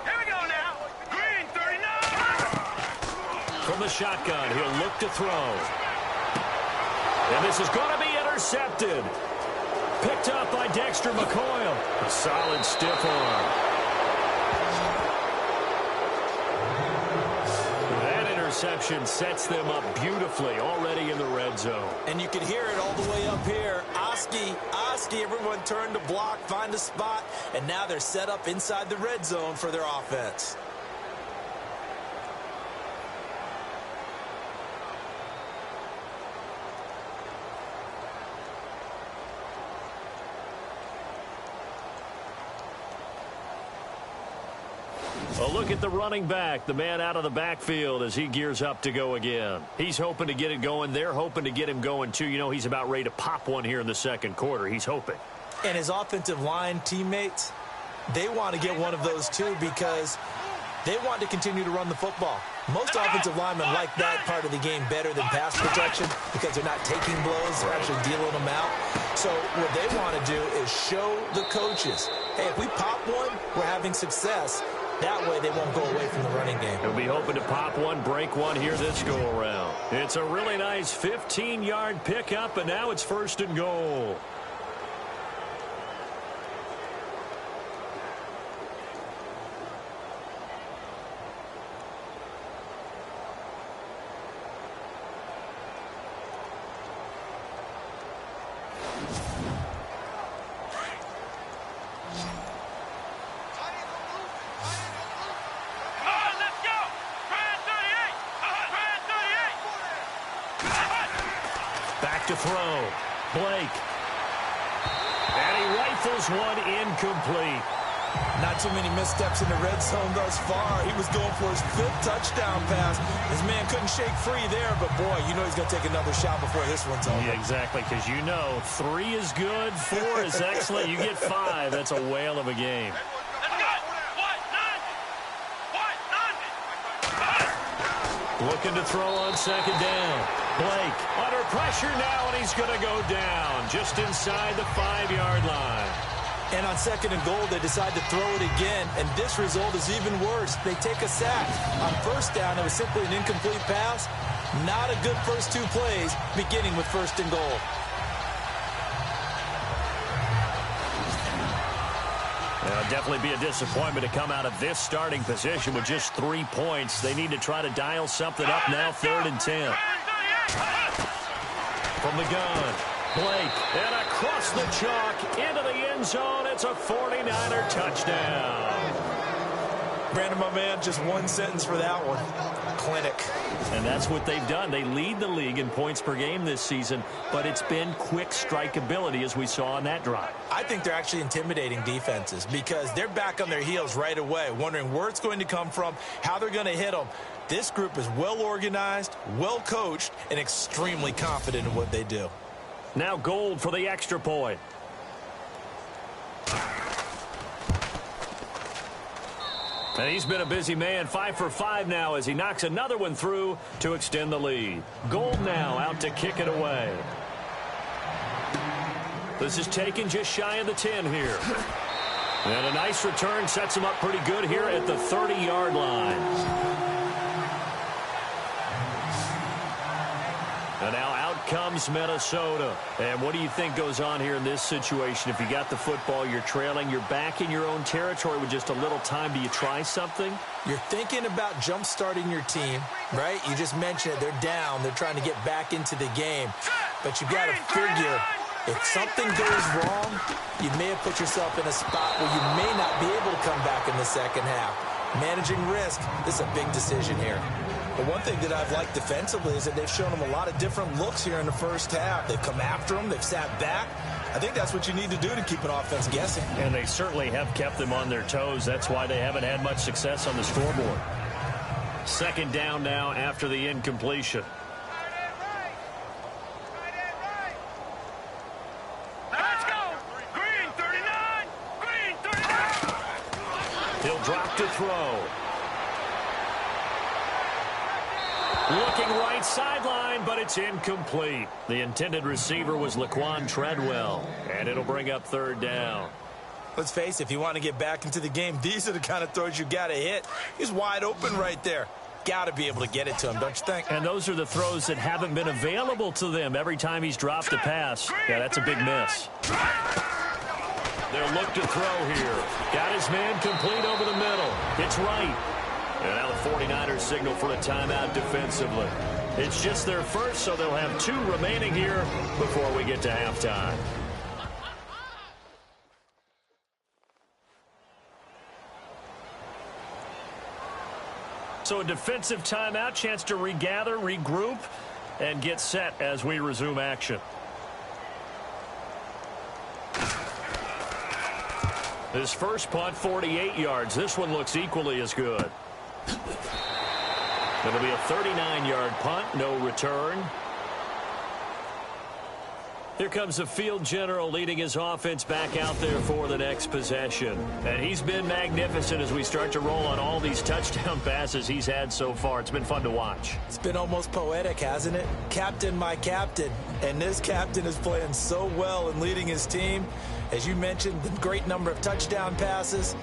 Here we go now. Green 39. From the shotgun, he'll look to throw. And this is going to be intercepted. Picked up by Dexter McCoy. A solid stiff arm. Interception sets them up beautifully already in the red zone. And you can hear it all the way up here. Oski, everyone turned to block, find a spot, and now they're set up inside the red zone for their offense. A look at the running back, the man out of the backfield as he gears up to go again. He's hoping to get it going. They're hoping to get him going, too. You know, he's about ready to pop one here in the second quarter. He's hoping. And his offensive line teammates, they want to get one of those, too, because they want to continue to run the football. Most offensive linemen like that part of the game better than pass protection because they're not taking blows, they're actually dealing them out. So what they want to do is show the coaches, hey, if we pop one, we're having success. That way they won't go away from the running game. He'll be hoping to pop one, break one here this go-around. It's a really nice 15-yard pickup, and now it's 1st and goal. To throw. Blake. And he rifles one incomplete. Not too many missteps in the red zone thus far. He was going for his 5th touchdown pass. His man couldn't shake free there, but boy, you know he's going to take another shot before this one's over. Yeah, exactly, because you know 3 is good, 4 is excellent. You get 5. That's a whale of a game. Looking to throw on 2nd down. Blake under pressure now, and he's going to go down just inside the 5-yard line. And on 2nd and goal, they decide to throw it again, and this result is even worse. They take a sack. On 1st down, it was simply an incomplete pass. Not a good first 2 plays, beginning with 1st and goal. It'll definitely be a disappointment to come out of this starting position with just 3 points. They need to try to dial something up now, 3rd and 10. From the gun, Blake, and across the chalk into the end zone. It's a 49er touchdown. Brandon, my man, just one sentence for that one. Clinic. And that's what they've done. They lead the league in points per game this season, but it's been quick strike ability as we saw on that drive. I think they're actually intimidating defenses because they're back on their heels right away, wondering where it's going to come from, how they're going to hit them. This group is well organized, well coached, and extremely confident in what they do. Now Gold for the extra point. And he's been a busy man, 5 for 5 now as he knocks another one through to extend the lead. Gold now out to kick it away. This is taken just shy of the 10 here. And a nice return sets him up pretty good here at the 30-yard line. And now out comes Minnesota. And what do you think goes on here in this situation? If you got the football, you're trailing, you're back in your own territory with just a little time. Do you try something? You're thinking about jump-starting your team, right? You just mentioned it. They're down. They're trying to get back into the game. But you've got to figure, if something goes wrong, you may have put yourself in a spot where you may not be able to come back in the second half. Managing risk, this is a big decision here. But one thing that I've liked defensively is that they've shown them a lot of different looks here in the first half. They've come after them. They've sat back. I think that's what you need to do to keep an offense guessing. And they certainly have kept them on their toes. That's why they haven't had much success on the scoreboard. Second down now after the incompletion. Let's go. Green 39. Green 39. He'll drop to throw. Looking right sideline, but it's incomplete. The intended receiver was Laquan Treadwell, and it'll bring up third down. Let's face it, if you want to get back into the game, these are the kind of throws you got to hit. He's wide open right there. Got to be able to get it to him, don't you think? And those are the throws that haven't been available to them every time he's dropped a pass. Yeah, that's a big miss. They'll look to throw here. Got his man complete over the middle. It's right. And now the 49ers signal for a timeout defensively. It's just their first, so they'll have 2 remaining here before we get to halftime. So a defensive timeout, chance to regather, regroup, and get set as we resume action. This first punt, 48 yards. This one looks equally as good. It'll be a 39-yard punt, no return. Here comes the field general leading his offense back out there for the next possession. And he's been magnificent as we start to roll on all these touchdown passes he's had so far. It's been fun to watch. It's been almost poetic, hasn't it? Captain, my captain. And this captain is playing so well and leading his team. As you mentioned, the great number of touchdown passes.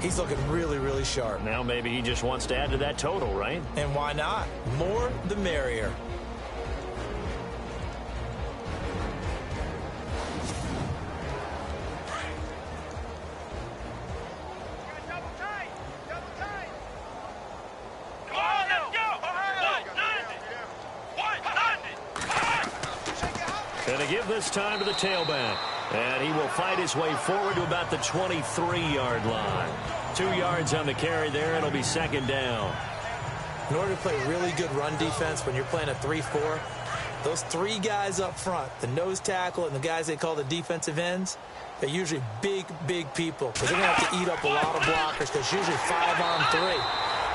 He's looking really, really sharp. Now maybe he just wants to add to that total, right? And why not? More the merrier. And to give this time to the tailback. And he will fight his way forward to about the 23-yard line. 2 yards on the carry there. It'll be second down. In order to play really good run defense when you're playing a 3-4, those 3 guys up front, the nose tackle and the guys they call the defensive ends, they're usually big, big people. Because they're going to have to eat up a lot of blockers because usually 5 on 3.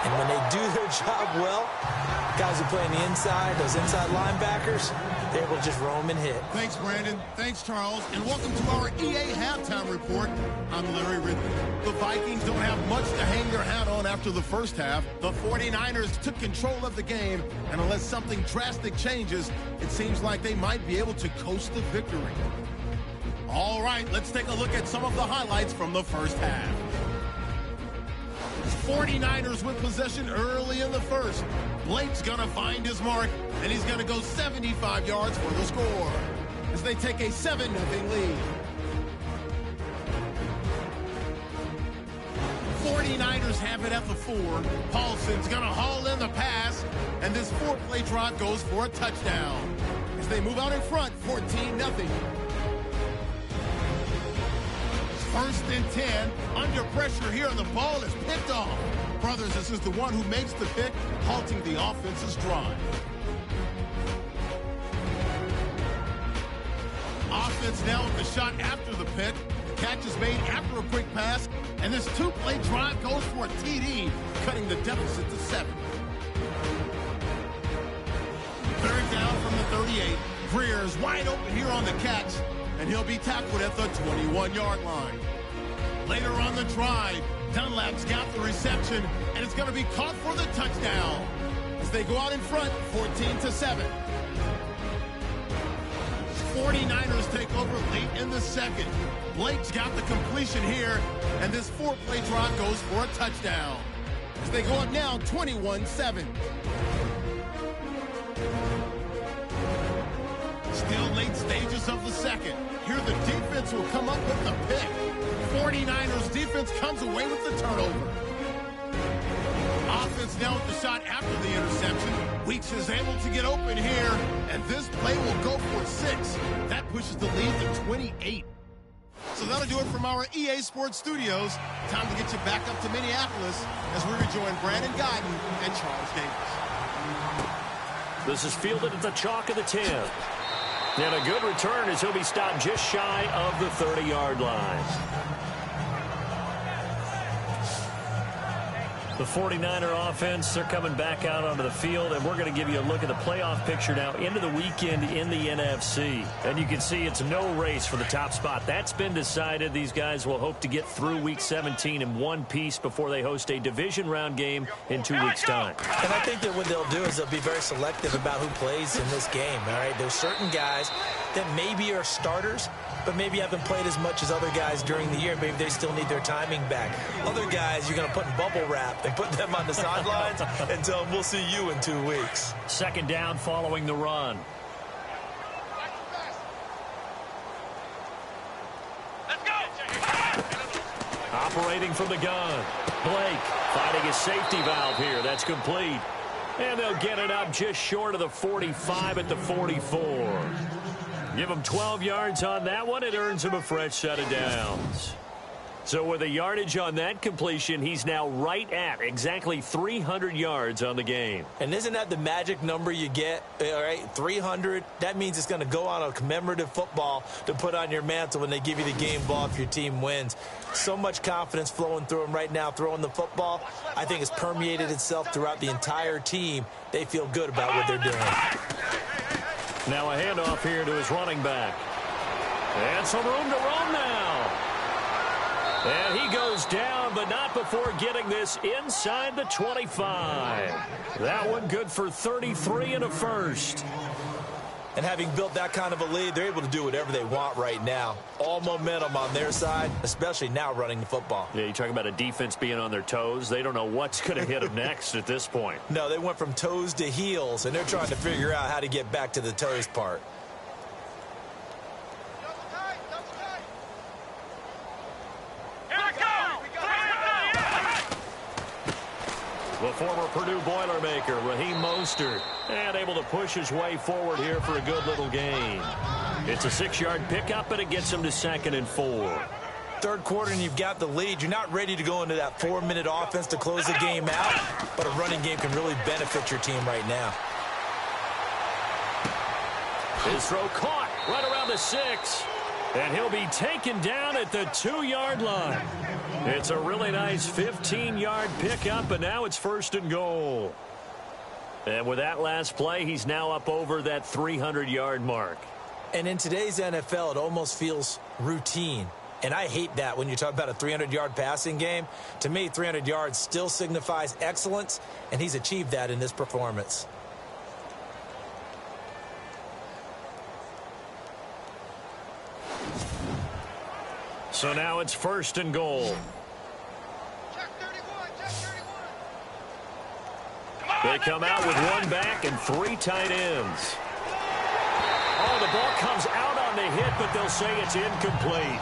And when they do their job well, guys who play on the inside, those inside linebackers, they're able to just roam and hit. Thanks, Brandon. Thanks, Charles. And welcome to our EA Halftime Report. I'm Larry Ridley. The Vikings don't have much to hang their hat on after the first half. The 49ers took control of the game, and unless something drastic changes, it seems like they might be able to coast to victory. All right, let's take a look at some of the highlights from the first half. 49ers with possession early in the first. Blake's going to find his mark, and he's going to go 75 yards for the score as they take a 7-0 lead. 49ers have it at the 4. Paulson's going to haul in the pass, and this 4-play drive goes for a touchdown as they move out in front, 14-0. First and 10. Under pressure here, and the ball is picked off. Brothers, this is the one who makes the pick, halting the offense's drive. Offense now with the shot after the pick. The catch is made after a quick pass, and this two-play drive goes for a TD, cutting the deficit to 7. Third down from the 38. Greer is wide open here on the catch, and he'll be tackled at the 21-yard line. Later on the drive, Dunlap's got the reception, and it's going to be caught for the touchdown as they go out in front, 14-7. 49ers take over late in the second. Blake's got the completion here, and this 4-play drive goes for a touchdown as they go up now 21-7. Still late stages of the second. Here the defense will come up with the pick. 49ers defense comes away with the turnover. Offense now with the shot after the interception. Weeks is able to get open here, and this play will go for 6. That pushes the lead to 28. So that'll do it from our EA Sports Studios. Time to get you back up to Minneapolis as we rejoin Brandon Godden and Charles Davis. This is fielded at the chalk of the 10. And a good return as he'll be stopped just shy of the 30-yard line. The 49er offense, they're coming back out onto the field, and we're going to give you a look at the playoff picture now into the weekend in the NFC. And you can see it's no race for the top spot. That's been decided. These guys will hope to get through Week 17 in one piece before they host a division round game in 2 weeks' time. And I think that what they'll do is they'll be very selective about who plays in this game, all right? There's certain guys that maybe are starters, but maybe haven't played as much as other guys during the year. Maybe they still need their timing back. Other guys you're going to put in bubble wrap and put them on the sidelines and tell them we'll see you in 2 weeks. Second down following the run. Let's go. Operating from the gun. Blake finding his safety valve here. That's complete. And they'll get it up just short of the 45 at the 44. Give him 12 yards on that one. It earns him a fresh set of downs. So with a yardage on that completion, he's now right at exactly 300 yards on the game. And isn't that the magic number you get? All right, 300. That means it's going to go on a commemorative football to put on your mantle when they give you the game ball if your team wins. So much confidence flowing through him right now throwing the football. I think it's permeated itself throughout the entire team. They feel good about what they're doing. Now a handoff here to his running back. And some room to roam now. And he goes down, but not before getting this inside the 25. That one good for 33 and a first. And having built that kind of a lead, they're able to do whatever they want right now. All momentum on their side, especially now running the football. Yeah, you talk about a defense being on their toes. They don't know what's going to hit them next at this point. No, they went from toes to heels, and they're trying to figure out how to get back to the toes part. The former Purdue Boilermaker, Raheem Mostert, and able to push his way forward here for a good little gain. It's a 6-yard pickup, but it gets him to 2nd and 4. Third quarter, and you've got the lead. You're not ready to go into that 4-minute offense to close the game out, but a running game can really benefit your team right now. His throw caught right around the 6. And he'll be taken down at the 2-yard line. It's a really nice 15-yard pickup, and now it's 1st and goal. And with that last play, he's now up over that 300-yard mark. And in today's NFL, it almost feels routine. And I hate that when you talk about a 300-yard passing game. To me, 300 yards still signifies excellence, and he's achieved that in this performance. So now it's 1st and goal. They come out with one back and 3 tight ends. Oh, the ball comes out on the hit, but they'll say it's incomplete.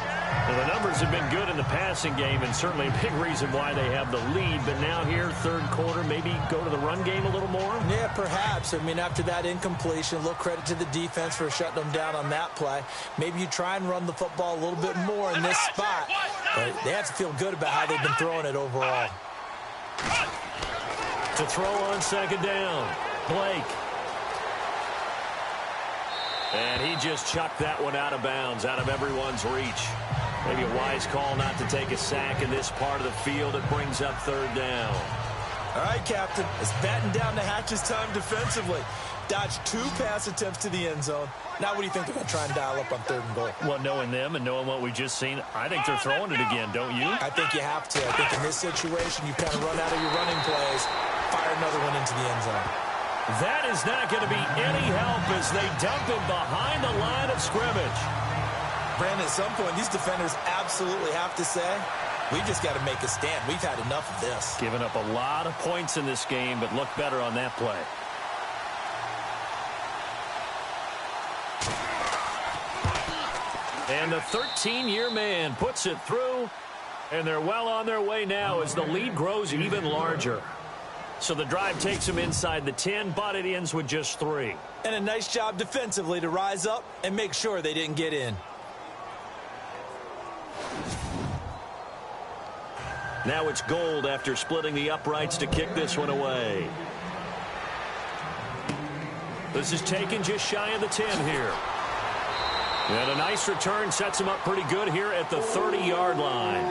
Well, the numbers have been good in the passing game, and certainly a big reason why they have the lead. But now here, third quarter, maybe go to the run game a little more? Yeah, perhaps. I mean, after that incompletion, a little credit to the defense for shutting them down on that play. Maybe you try and run the football a little bit more in this spot. But they have to feel good about how they've been throwing it overall. To throw on second down, Blake. And he just chucked that one out of bounds, out of everyone's reach. Maybe a wise call not to take a sack in this part of the field. It brings up third down. All right, Captain. It's batten down the hatches time defensively. Dodged 2 pass attempts to the end zone. Now what do you think they're going to try and dial up on third and goal? Well, knowing them and knowing what we just seen, I think they're throwing it again, don't you? I think you have to. I think in this situation, you kind of run out of your running plays, fire another one into the end zone. That is not going to be any help as they dump him behind the line of scrimmage. Brandon, at some point, these defenders absolutely have to say, we've just got to make a stand. We've had enough of this. Giving up a lot of points in this game, but look better on that play. And the 13-year man puts it through, and they're well on their way now as the lead grows even larger. So the drive takes them inside the 10, but it ends with just 3. And a nice job defensively to rise up and make sure they didn't get in. Now it's Gold after splitting the uprights to kick this one away. This is taken just shy of the 10 here. And a nice return sets him up pretty good here at the 30-yard line.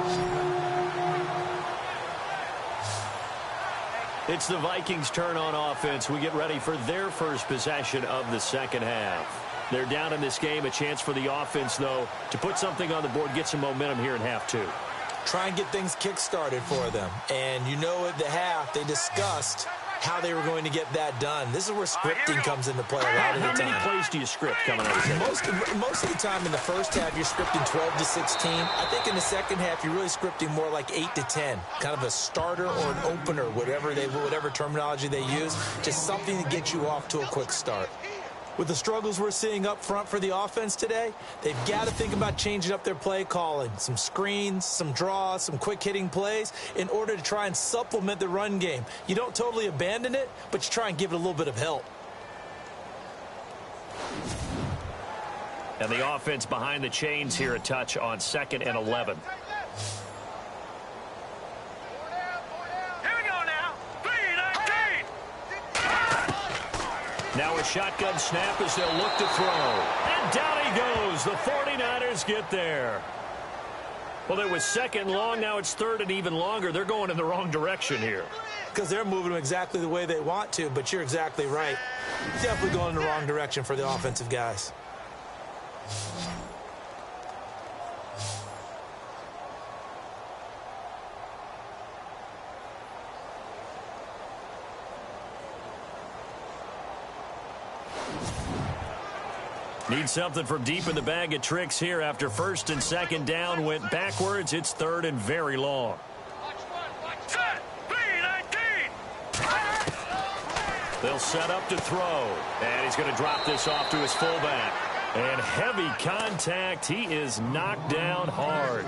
It's the Vikings' turn on offense. We get ready for their first possession of the second half. They're down in this game. A chance for the offense, though, to put something on the board, get some momentum here in half 2. Try and get things kick-started for them. And you know at the half, they discussed how they were going to get that done. This is where scripting comes into play a lot of the time. How many plays do you script coming out of the second? Most of the time in the first half, you're scripting 12 to 16. I think in the second half, you're really scripting more like 8 to 10. Kind of a starter or an opener, whatever terminology they use. Just something to get you off to a quick start. With the struggles we're seeing up front for the offense today, they've got to think about changing up their play calling. Some screens, some draws, some quick-hitting plays in order to try and supplement the run game. You don't totally abandon it, but you try and give it a little bit of help. And the offense behind the chains here, a touch on 2nd and 11. Now a shotgun snap as they'll look to throw. And down he goes. The 49ers get there. Well, it was 2nd long. Now it's 3rd and even longer. They're going in the wrong direction here. Because they're moving them exactly the way they want to, but you're exactly right. Definitely going in the wrong direction for the offensive guys. Need something from deep in the bag of tricks here after 1st and 2nd down went backwards. It's 3rd and very long. They'll set up to throw. And he's going to drop this off to his fullback. And heavy contact. He is knocked down hard.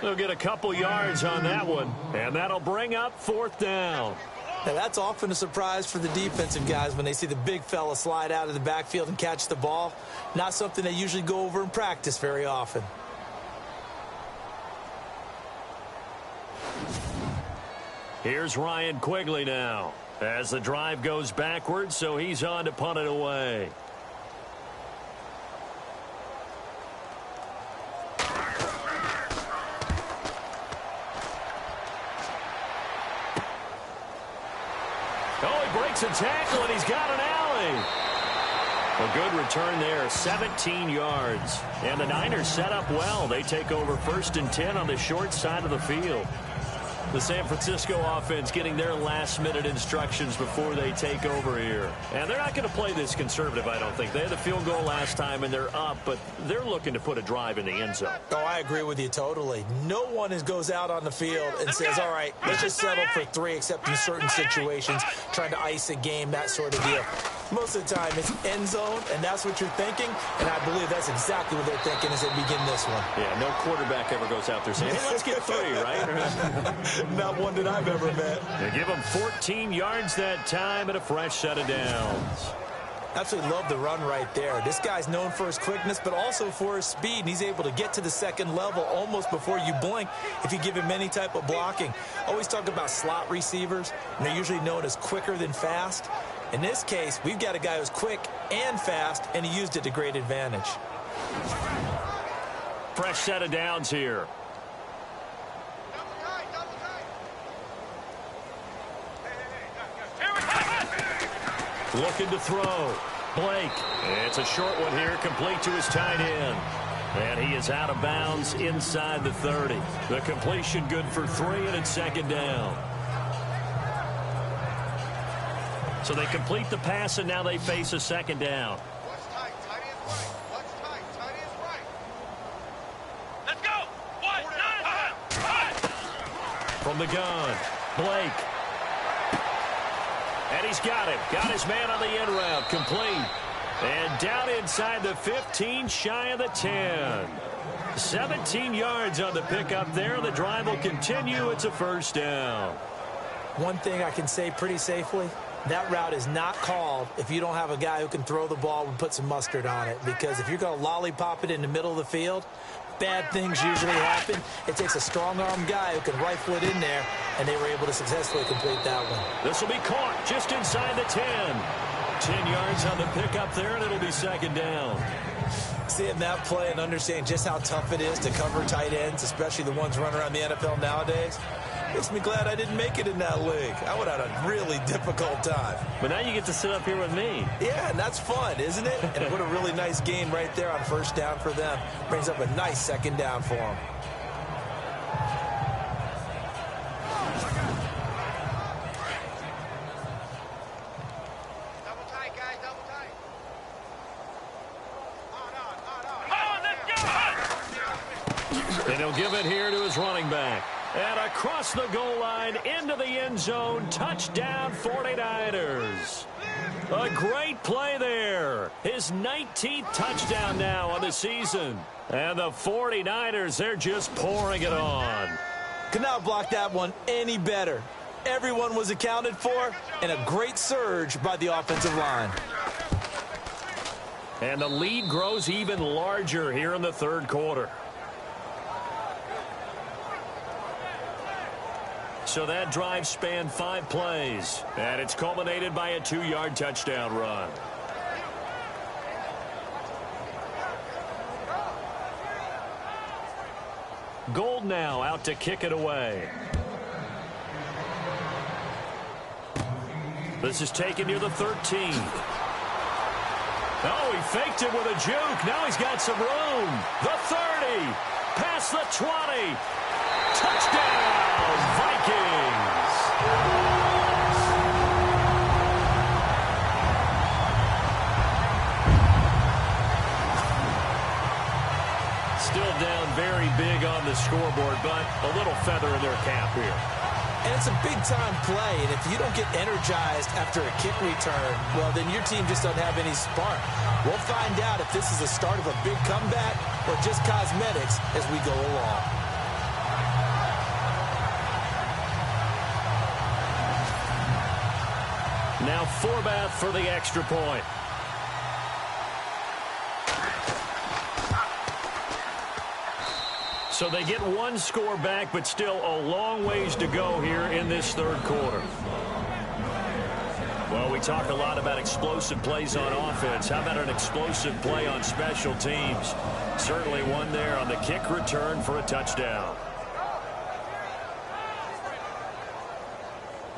They'll get a couple yards on that one. And that'll bring up 4th down. Now, that's often a surprise for the defensive guys when they see the big fella slide out of the backfield and catch the ball. Not something they usually go over in practice very often. Here's Ryan Quigley now as the drive goes backwards, so he's on to punt it away. A tackle, and he's got an alley. A good return there, 17 yards. And the Niners set up well. They take over 1st and 10 on the short side of the field. The San Francisco offense getting their last-minute instructions before they take over here. And they're not going to play this conservative, I don't think. They had the field goal last time, and they're up, but they're looking to put a drive in the end zone. Oh, I agree with you totally. No one goes out on the field and says, all right, let's just settle for 3, except in certain situations, trying to ice a game, that sort of deal. Most of the time, it's end zone, and that's what you're thinking, and I believe that's exactly what they're thinking as they begin this one. Yeah, no quarterback ever goes out there saying, hey, let's get 3, right? Not one that I've ever met. They give them 14 yards that time and a fresh set of downs. Absolutely love the run right there. This guy's known for his quickness, but also for his speed. And he's able to get to the second level almost before you blink if you give him any type of blocking. Always talk about slot receivers, and they're usually known as quicker than fast. In this case, we've got a guy who's quick and fast, and he used it to great advantage. Fresh set of downs here. Looking to throw. Blake. It's a short one here, complete to his tight end. And he is out of bounds inside the 30. The completion good for 3, and it's second down. So they complete the pass, and now they face a second down. What's tight? Tight end right. What's tight? Tight end right. Let's go. One. From the gun, Blake. And he's got it. Got his man on the end route. Complete. And down inside the 15, shy of the 10. 17 yards on the pickup there. The drive will continue. It's a first down. One thing I can say pretty safely, that route is not called if you don't have a guy who can throw the ball and put some mustard on it. Because if you're going to lollipop it in the middle of the field, bad things usually happen. It takes a strong-arm guy who can rifle it in there, and they were able to successfully complete that one. This will be caught just inside the 10. 10 yards on the pickup there, and it'll be second down. Seeing that play and understanding just how tough it is to cover tight ends, especially the ones running around the NFL nowadays, makes me glad I didn't make it in that league. I would have had a really difficult time. But now you get to sit up here with me. Yeah, and that's fun, isn't it? And what a really nice game right there on first down for them. Brings up a nice second down for them. Double tight, guys. Double tight. On, let's go. And he'll give it here to his running back. And across the goal line, into the end zone, touchdown 49ers. A great play there. His 19th touchdown now on the season. And the 49ers, they're just pouring it on. Could not block that one any better. Everyone was accounted for, and a great surge by the offensive line. And the lead grows even larger here in the third quarter. So that drive spanned 5 plays, and it's culminated by a 2-yard touchdown run. Gold now out to kick it away. This is taken near the 13. Oh, he faked it with a juke. Now he's got some room. The 30, past the 20. Touchdown, Vikings! Still down very big on the scoreboard, but a little feather in their cap here. And it's a big-time play, and if you don't get energized after a kick return, well, then your team just doesn't have any spark. We'll find out if this is the start of a big comeback or just cosmetics as we go along. Now Forbath for the extra point. So they get one score back, but still a long ways to go here in this third quarter. Well, we talk a lot about explosive plays on offense. How about an explosive play on special teams? Certainly one there on the kick return for a touchdown.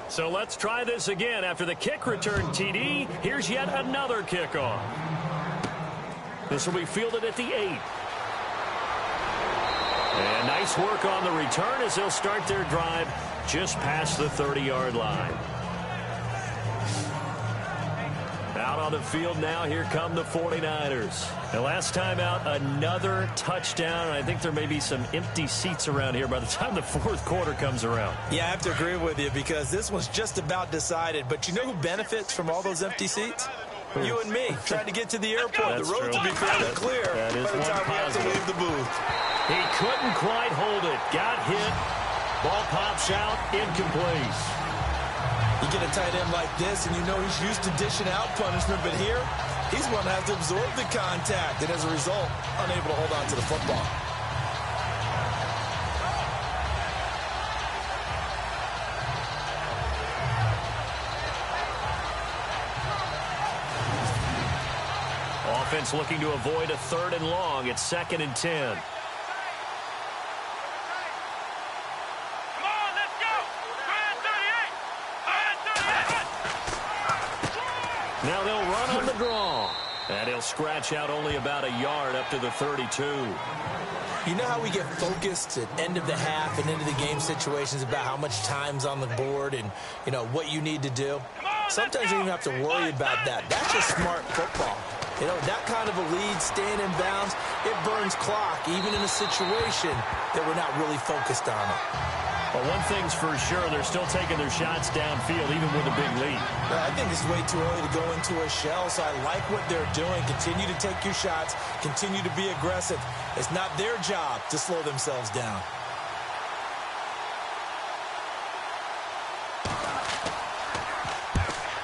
So let's try this again. After the kick return TD, here's yet another kickoff. This will be fielded at the 8. And nice work on the return as they'll start their drive just past the 30-yard line. Out on the field now, here come the 49ers. The last time out, another touchdown. I think there may be some empty seats around here by the time the fourth quarter comes around. Yeah, I have to agree with you because this one's just about decided. But you know who benefits from all those empty seats? You and me, trying to get to the airport. That's the roads true. will be fairly clear that is by the time we have to leave the booth. He couldn't quite hold it. Got hit. Ball pops out. Incomplete. You get a tight end like this, and you know he's used to dishing out punishment, but here, he's one that has to absorb the contact, and as a result, unable to hold on to the football. Offense looking to avoid a 3rd and long. It's 2nd and 10. Come on, let's go. Now they'll run on the draw. And he'll scratch out only about a yard up to the 32. You know how we get focused at end of the half and into the game situations about how much time's on the board and, you know, what you need to do? Sometimes you don't even have to worry about that. That's just smart football. You know, that kind of a lead, staying in bounds, it burns clock, even in a situation that we're not really focused on it. Well, one thing's for sure, they're still taking their shots downfield, even with a big lead. I think it's way too early to go into a shell, so I like what they're doing. Continue to take your shots. Continue to be aggressive. It's not their job to slow themselves down.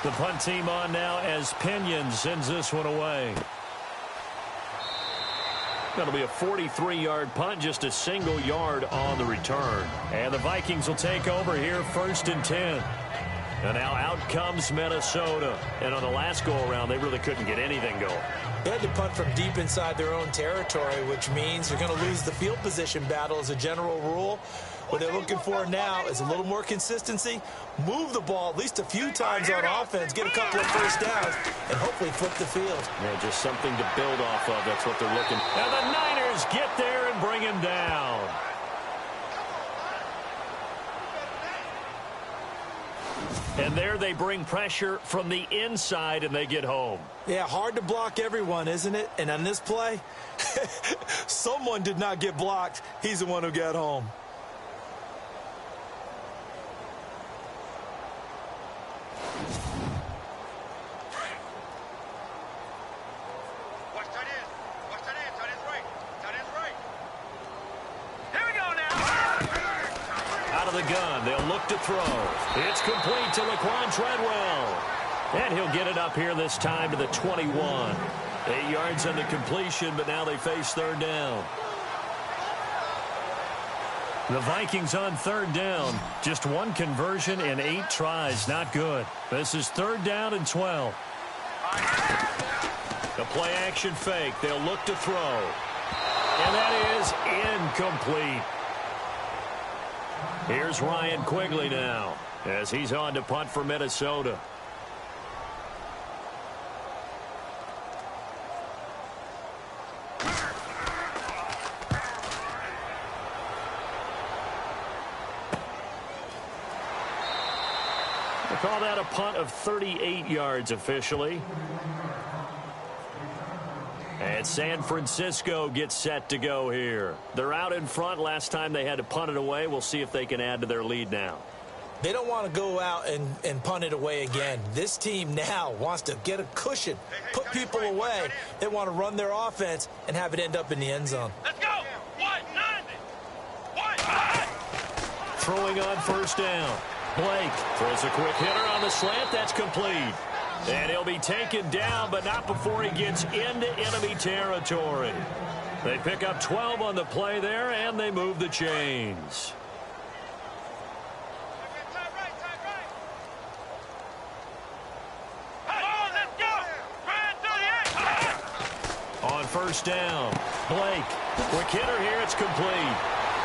The punt team on now as Pinion sends this one away. That'll be a 43-yard punt, just a single yard on the return. And the Vikings will take over here, 1st and 10. And now out comes Minnesota. And on the last go-around, they really couldn't get anything going. They had to punt from deep inside their own territory, which means they're going to lose the field position battle as a general rule. What they're looking for now is a little more consistency, move the ball at least a few times on offense, get a couple of first downs, and hopefully flip the field. Yeah, just something to build off of. That's what they're looking. And the Niners get there and bring him down. And there they bring pressure from the inside, and they get home. Yeah, hard to block everyone, isn't it? And on this play, someone did not get blocked. He's the one who got home. Watch tight end. Watch tight end. Tight end's right. Tight end's right. Here we go now. Out of the gun, they'll look to throw. It's complete to Laquan Treadwell. And he'll get it up here this time to the 21. 8 yards on the completion, but now they face 3rd down. The Vikings on 3rd down. Just one conversion in 8 tries. Not good. This is 3rd down and 12. The play action fake. They'll look to throw. And that is incomplete. Here's Ryan Quigley now as he's on to punt for Minnesota. They call that a punt of 38 yards officially. And San Francisco gets set to go here. They're out in front. Last time they had to punt it away. We'll see if they can add to their lead now. They don't want to go out and punt it away again. This team now wants to get a cushion, put people away. They want to run their offense and have it end up in the end zone. Let's go. 190. 190. Throwing on 1st down. Blake throws a quick hitter on the slant. That's complete. And he'll be taken down, but not before he gets into enemy territory. They pick up 12 on the play there, and they move the chains. Time right. Come on, let's go. Ryan 38. On 1st down, Blake. Quick hitter here. It's complete.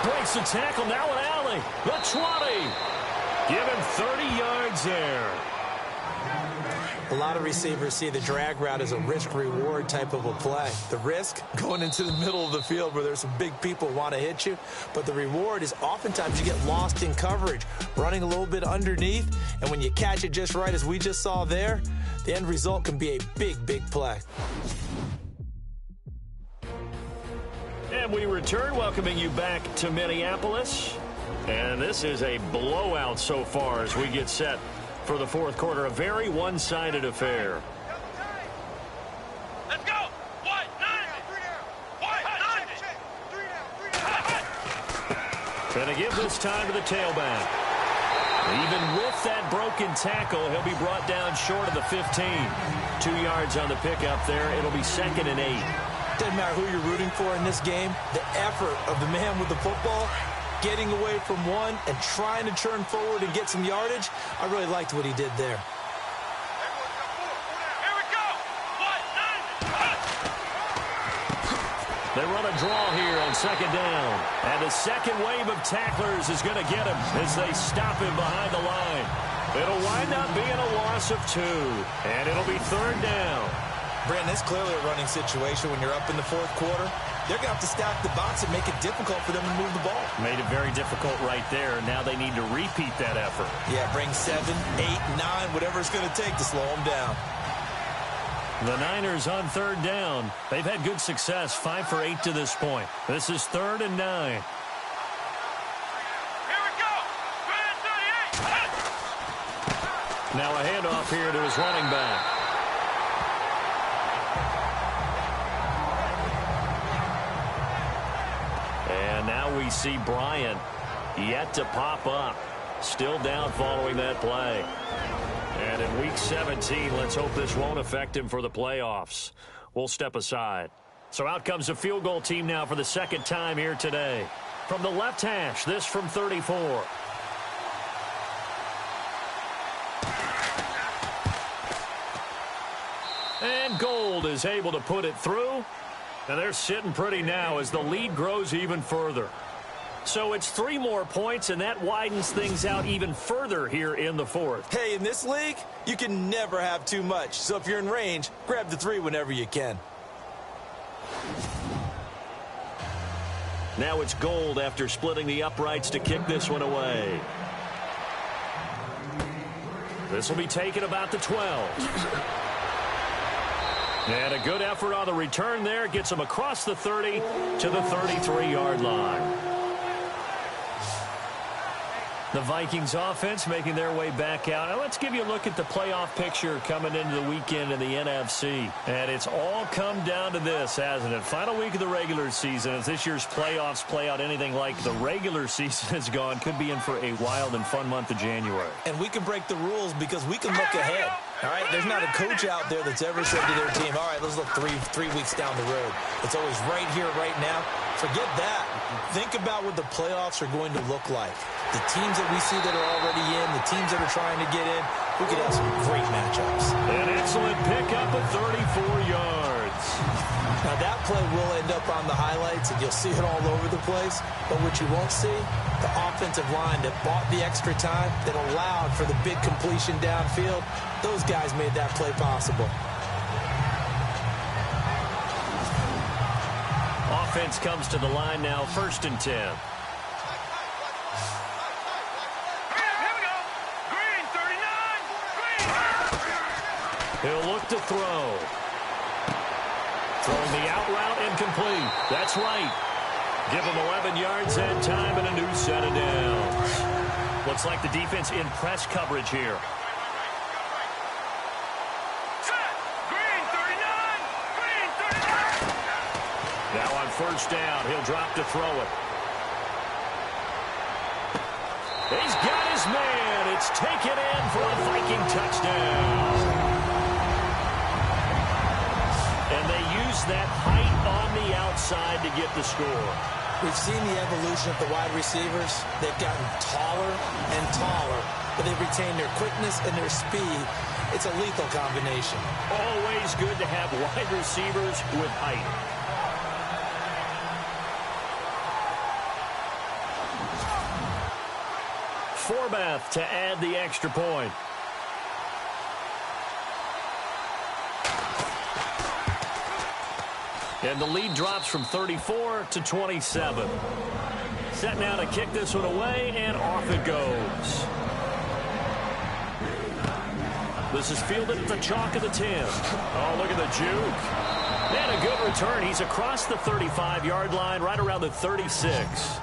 Breaks the tackle. Now an alley. The 20. Give him 30 yards there. A lot of receivers see the drag route as a risk-reward type of a play. The risk, going into the middle of the field where there's some big people who want to hit you. But the reward is oftentimes you get lost in coverage, running a little bit underneath. And when you catch it just right, as we just saw there, the end result can be a big, big play. And we return, welcoming you back to Minneapolis. And this is a blowout so far as we get set for the 4th quarter. A very one-sided affair. Let's go. 190. 190. Going to give this time to the tailback. Even with that broken tackle, he'll be brought down short of the 15. 2 yards on the pickup there. It'll be 2nd and 8. Doesn't matter who you're rooting for in this game. The effort of the man with the football, getting away from one and trying to turn forward and get some yardage, I really liked what he did there. Here we go. 1, 9, They run a draw here on 2nd down. And the second wave of tacklers is going to get him as they stop him behind the line. It'll wind up being a loss of 2. And it'll be 3rd down. Brandon, it's clearly a running situation when you're up in the 4th quarter. They're going to have to stack the box and make it difficult for them to move the ball. Made it very difficult right there. Now they need to repeat that effort. Yeah, bring 7, 8, 9, whatever it's going to take to slow them down. The Niners on 3rd down. They've had good success, 5 for 8 to this point. This is 3rd and 9. Here we go. 38. Now a handoff here to his running back. And now we see Bryant yet to pop up. Still down following that play. And in Week 17, let's hope this won't affect him for the playoffs. We'll step aside. So out comes the field goal team now for the 2nd time here today. From the left hash, this from 34. And Gold is able to put it through. And they're sitting pretty now as the lead grows even further. So it's 3 more points, and that widens things out even further here in the 4th. Hey, in this league, you can never have too much. So if you're in range, grab the 3 whenever you can. Now it's Gold after splitting the uprights to kick this one away. This will be taken about the 12. And a good effort on the return there. Gets him across the 30 to the 33-yard line. The Vikings offense making their way back out. Now let's give you a look at the playoff picture coming into the weekend in the NFC. And it's all come down to this, hasn't it? Final week of the regular season. As this year's playoffs play out anything like the regular season has gone, could be in for a wild and fun month of January. And we can break the rules because we can look ahead. All right, there's not a coach out there that's ever said to their team, all right, let's look three weeks down the road. It's always right here, right now. Forget that. Think about what the playoffs are going to look like. The teams that we see that are already in, the teams that are trying to get in, we could have some great matchups. An excellent pickup of 34 yards. Now, that play will end up on the highlights, and you'll see it all over the place. But what you won't see, the offensive line that bought the extra time, that allowed for the big completion downfield, those guys made that play possible. Offense comes to the line now, 1st and 10. Here we go. Green, 39. Green. He'll look to throw. Throwing the out route incomplete. That's right. Give him 11 yards that time and a new set of downs. Looks like the defense in press coverage here. Set. Green, 39. Green, 39. Now on 1st down, he'll drop to throw it. He's got his man. It's taken in for a Viking touchdown. And they use that height on the outside to get the score. We've seen the evolution of the wide receivers. They've gotten taller and taller, but they've retained their quickness and their speed. It's a lethal combination. Always good to have wide receivers with height. Forbath to add the extra point. And the lead drops from 34 to 27. Set now to kick this one away, and off it goes. This is fielded at the chalk of the 10. Oh, look at the juke. And a good return. He's across the 35-yard line, right around the 36.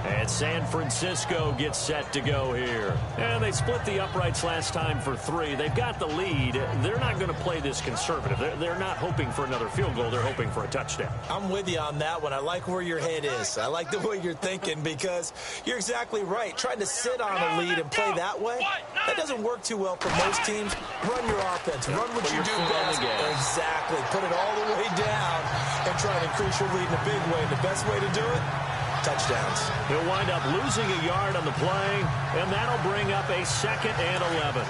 And San Francisco gets set to go here. And they split the uprights last time for 3. They've got the lead. They're not going to play this conservative. They're not hoping for another field goal. They're hoping for a touchdown. I'm with you on that one. I like where your head is. I like the way you're thinking because you're exactly right. Trying to sit on a lead and play that way, that doesn't work too well for most teams. Run your offense. Run what you do best. Exactly. Put it all the way down and try to increase your lead in a big way. The best way to do it, touchdowns. He'll wind up losing a yard on the play, and that'll bring up a 2nd and 11.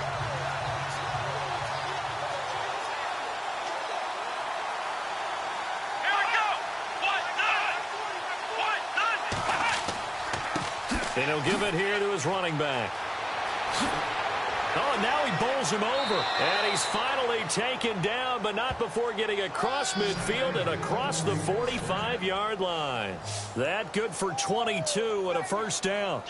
Here we go. 1-9. And he'll give it here to his running back. Oh, and now he bowls him over. And he's finally taken down, but not before getting across midfield and across the 45-yard line. That good for 22 and a first down.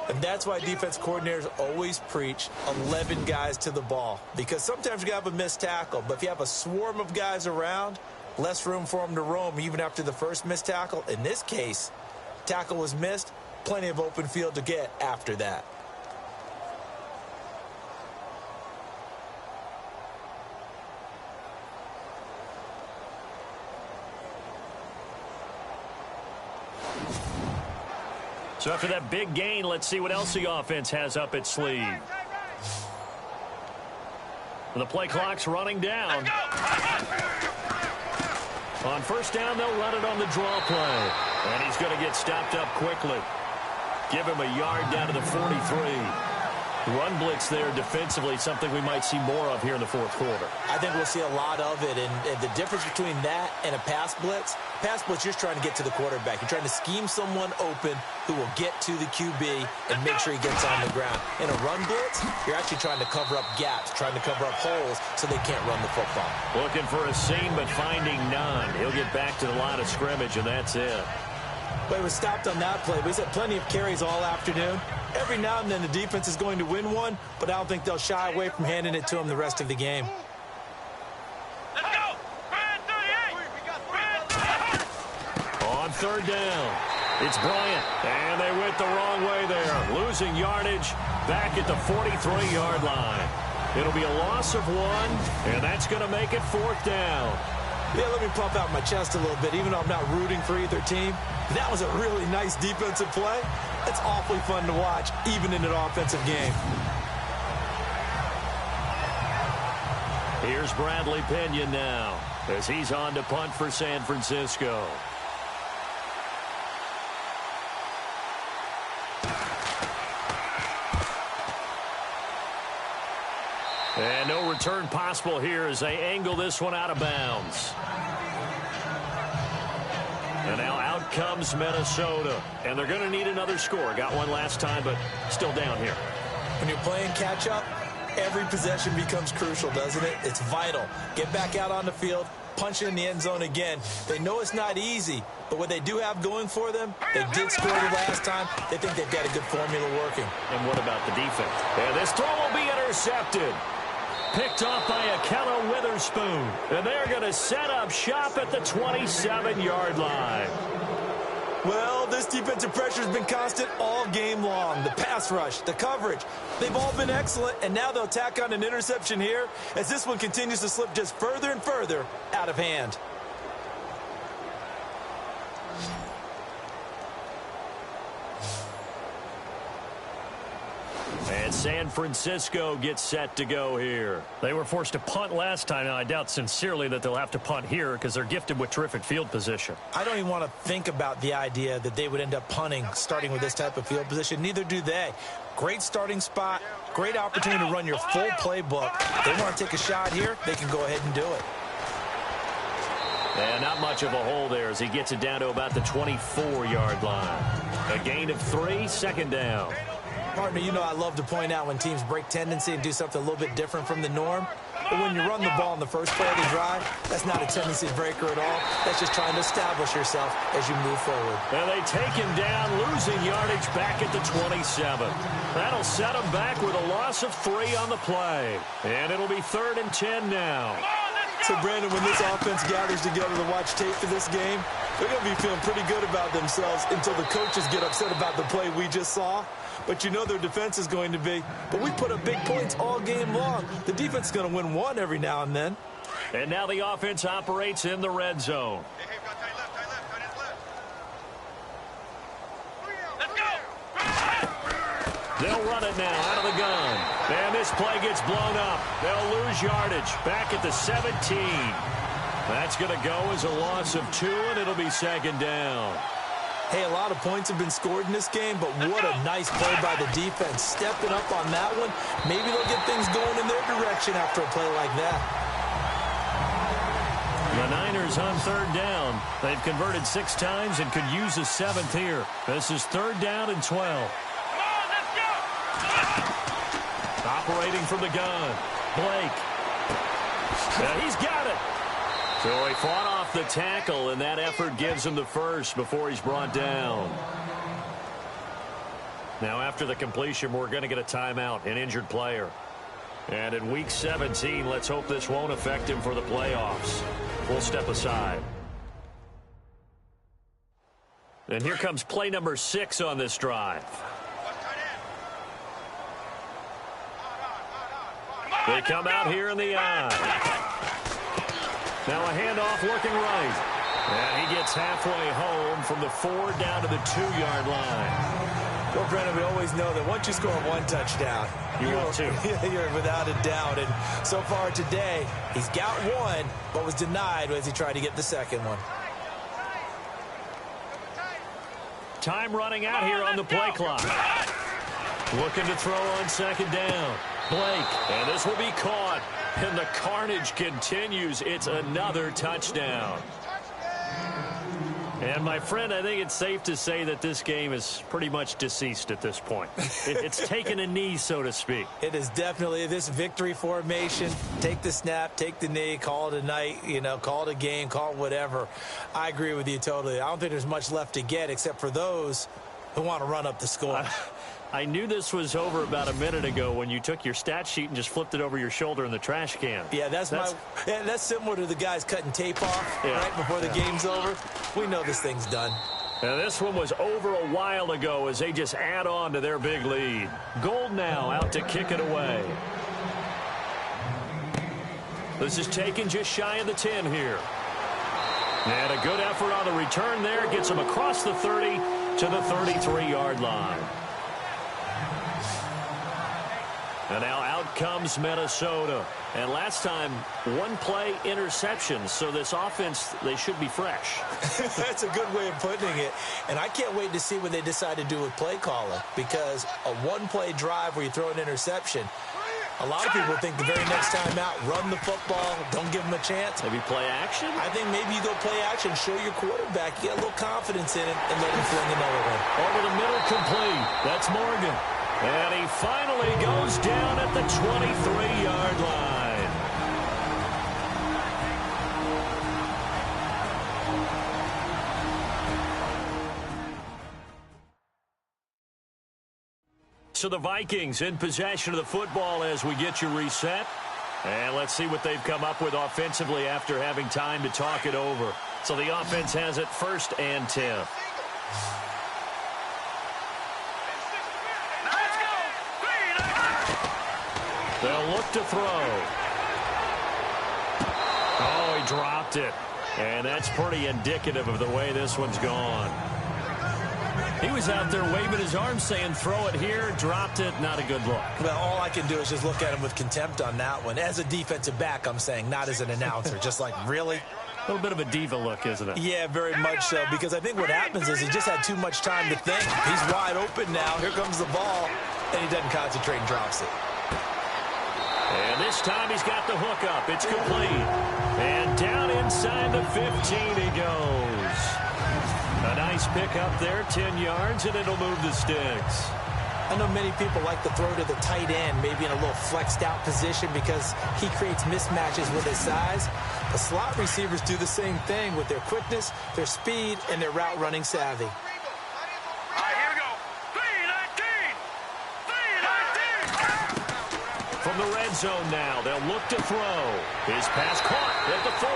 And that's why defense coordinators always preach 11 guys to the ball. Because sometimes you have a missed tackle, but if you have a swarm of guys around, less room for them to roam even after the first missed tackle. In this case, tackle was missed, plenty of open field to get after that. So after that big gain, let's see what else the offense has up its sleeve. The play clock's running down. On first down, they'll run it on the draw play. And he's going to get stopped up quickly. Give him a yard down to the 43. Run blitz there defensively, something we might see more of here in the fourth quarter. I think we'll see a lot of it, and the difference between that and a pass blitz, you're just trying to get to the quarterback. You're trying to scheme someone open who will get to the QB and make sure he gets on the ground. In a run blitz, you're actually trying to cover up gaps, trying to cover up holes so they can't run the football. Looking for a seam, but finding none. He'll get back to the line of scrimmage, and that's it. But he was stopped on that play. He's had plenty of carries all afternoon. Every now and then the defense is going to win one, but I don't think they'll shy away from handing it to him the rest of the game. Let's go. Brand 38. On third down, it's Bryant. And they went the wrong way there. Losing yardage back at the 43-yard line. It'll be a loss of 1, and that's going to make it fourth down. Yeah, let me pump out my chest a little bit, even though I'm not rooting for either team. That was a really nice defensive play. It's awfully fun to watch, even in an offensive game. Here's Bradley Pinion now, as he's on to punt for San Francisco. And no return possible here as they angle this one out of bounds. And now out comes Minnesota. And they're going to need another score. Got one last time, but still down here. When you're playing catch-up, every possession becomes crucial, doesn't it? It's vital. Get back out on the field, punch it in the end zone again. They know it's not easy, but what they do have going for them, they did score the last time. They think they've got a good formula working. And what about the defense? And this throw will be intercepted. Picked off by Akello Witherspoon. And they're going to set up shop at the 27-yard line. Well, this defensive pressure has been constant all game long. The pass rush, the coverage, they've all been excellent, and now they'll tack on an interception here as this one continues to slip just further and further out of hand. And San Francisco gets set to go here. They were forced to punt last time. Now, I doubt sincerely that they'll have to punt here because they're gifted with terrific field position. I don't even want to think about the idea that they would end up punting starting with this type of field position. Neither do they. Great starting spot, great opportunity to run your full playbook. They want to take a shot here, they can go ahead and do it. And not much of a hole there as he gets it down to about the 24-yard line. A gain of 3, second down. Partner, you know I love to point out when teams break tendency and do something a little bit different from the norm. But when you run the ball in the first play of the drive, that's not a tendency breaker at all. That's just trying to establish yourself as you move forward. And they take him down, losing yardage back at the 27. That'll set him back with a loss of 3 on the play. And it'll be 3rd and 10 now. Come on, let's So, Brandon, when this offense gathers together to watch tape for this game, they're going to be feeling pretty good about themselves until the coaches get upset about the play we just saw. But you know their defense is going to be. But we put up big points all game long. The defense is going to win one every now and then. And now the offense operates in the red zone. Hey, got tight left, tight left. Let's go! They'll run it now out of the gun. And this play gets blown up. They'll lose yardage back at the 17. That's going to go as a loss of 2, and it'll be second down. Hey, a lot of points have been scored in this game, but what a nice play by the defense. Stepping up on that one, maybe they'll get things going in their direction after a play like that. The Niners on third down. They've converted 6 times and could use a 7th here. This is third down and 12. Come on, let's go! Operating from the gun. Blake. Yeah, he's got it. So he fought off the tackle, and that effort gives him the first before he's brought down. Now, after the completion, we're going to get a timeout, an injured player. And in Week 17, let's hope this won't affect him for the playoffs. We'll step aside. And here comes play number 6 on this drive. They come out here in the eye. Now a handoff looking right. And he gets halfway home from the 4 down to the 2-yard line. Well, Brennan, we always know that once you score 1 touchdown, You're 2. You're without a doubt. And so far today, he's got 1, but was denied as he tried to get the second one. Time running out here on the play clock. Looking to throw on second down. Blake, and this will be caught. And the carnage continues. It's another touchdown. And, my friend, I think it's safe to say that this game is pretty much deceased at this point. It's taken a knee, so to speak. It is definitely this victory formation. Take the snap, take the knee, call it a night, call it a game, call it whatever. I agree with you totally. I don't think there's much left to get except for those who want to run up the score. I knew this was over about a minute ago when you took your stat sheet and just flipped it over your shoulder in the trash can. Yeah, that's similar to the guys cutting tape off right before the game's over. We know this thing's done. Now, this one was over a while ago as they just add on to their big lead. Gold now out to kick it away. This is taken just shy of the 10 here. And a good effort on the return there. Gets them across the 30 to the 33-yard line. And now out comes Minnesota. And last time, 1 play interception. So this offense, they should be fresh. That's a good way of putting it. And I can't wait to see what they decide to do with play calling. Because a 1-play drive where you throw an interception, a lot of people think the very next time out, run the football, don't give them a chance. Maybe play action? I think maybe you go play action, show your quarterback, get a little confidence in it, and let him fling another one. Over the middle, complete. That's Morgan. And he finally goes down at the 23-yard line. So the Vikings in possession of the football as we get you reset. And let's see what they've come up with offensively after having time to talk it over. So the offense has it 1st and 10. They'll look to throw. Oh, he dropped it. And that's pretty indicative of the way this one's gone. He was out there waving his arms saying, throw it here, dropped it, not a good look. Well, all I can do is just look at him with contempt on that one. As a defensive back, I'm saying, not as an announcer. Just like, really? A little bit of a diva look, isn't it? Yeah, very much so, because I think what happens is he just had too much time to think. He's wide open now. Here comes the ball, and he doesn't concentrate and drops it. And this time he's got the hook up. It's complete. And down inside the 15 he goes. A nice pick up there, 10 yards, and it'll move the sticks. I know many people like to throw to the tight end, maybe in a little flexed out position because he creates mismatches with his size. The slot receivers do the same thing with their quickness, their speed, and their route running savvy. From the red zone now, they'll look to throw. His pass caught at the 4.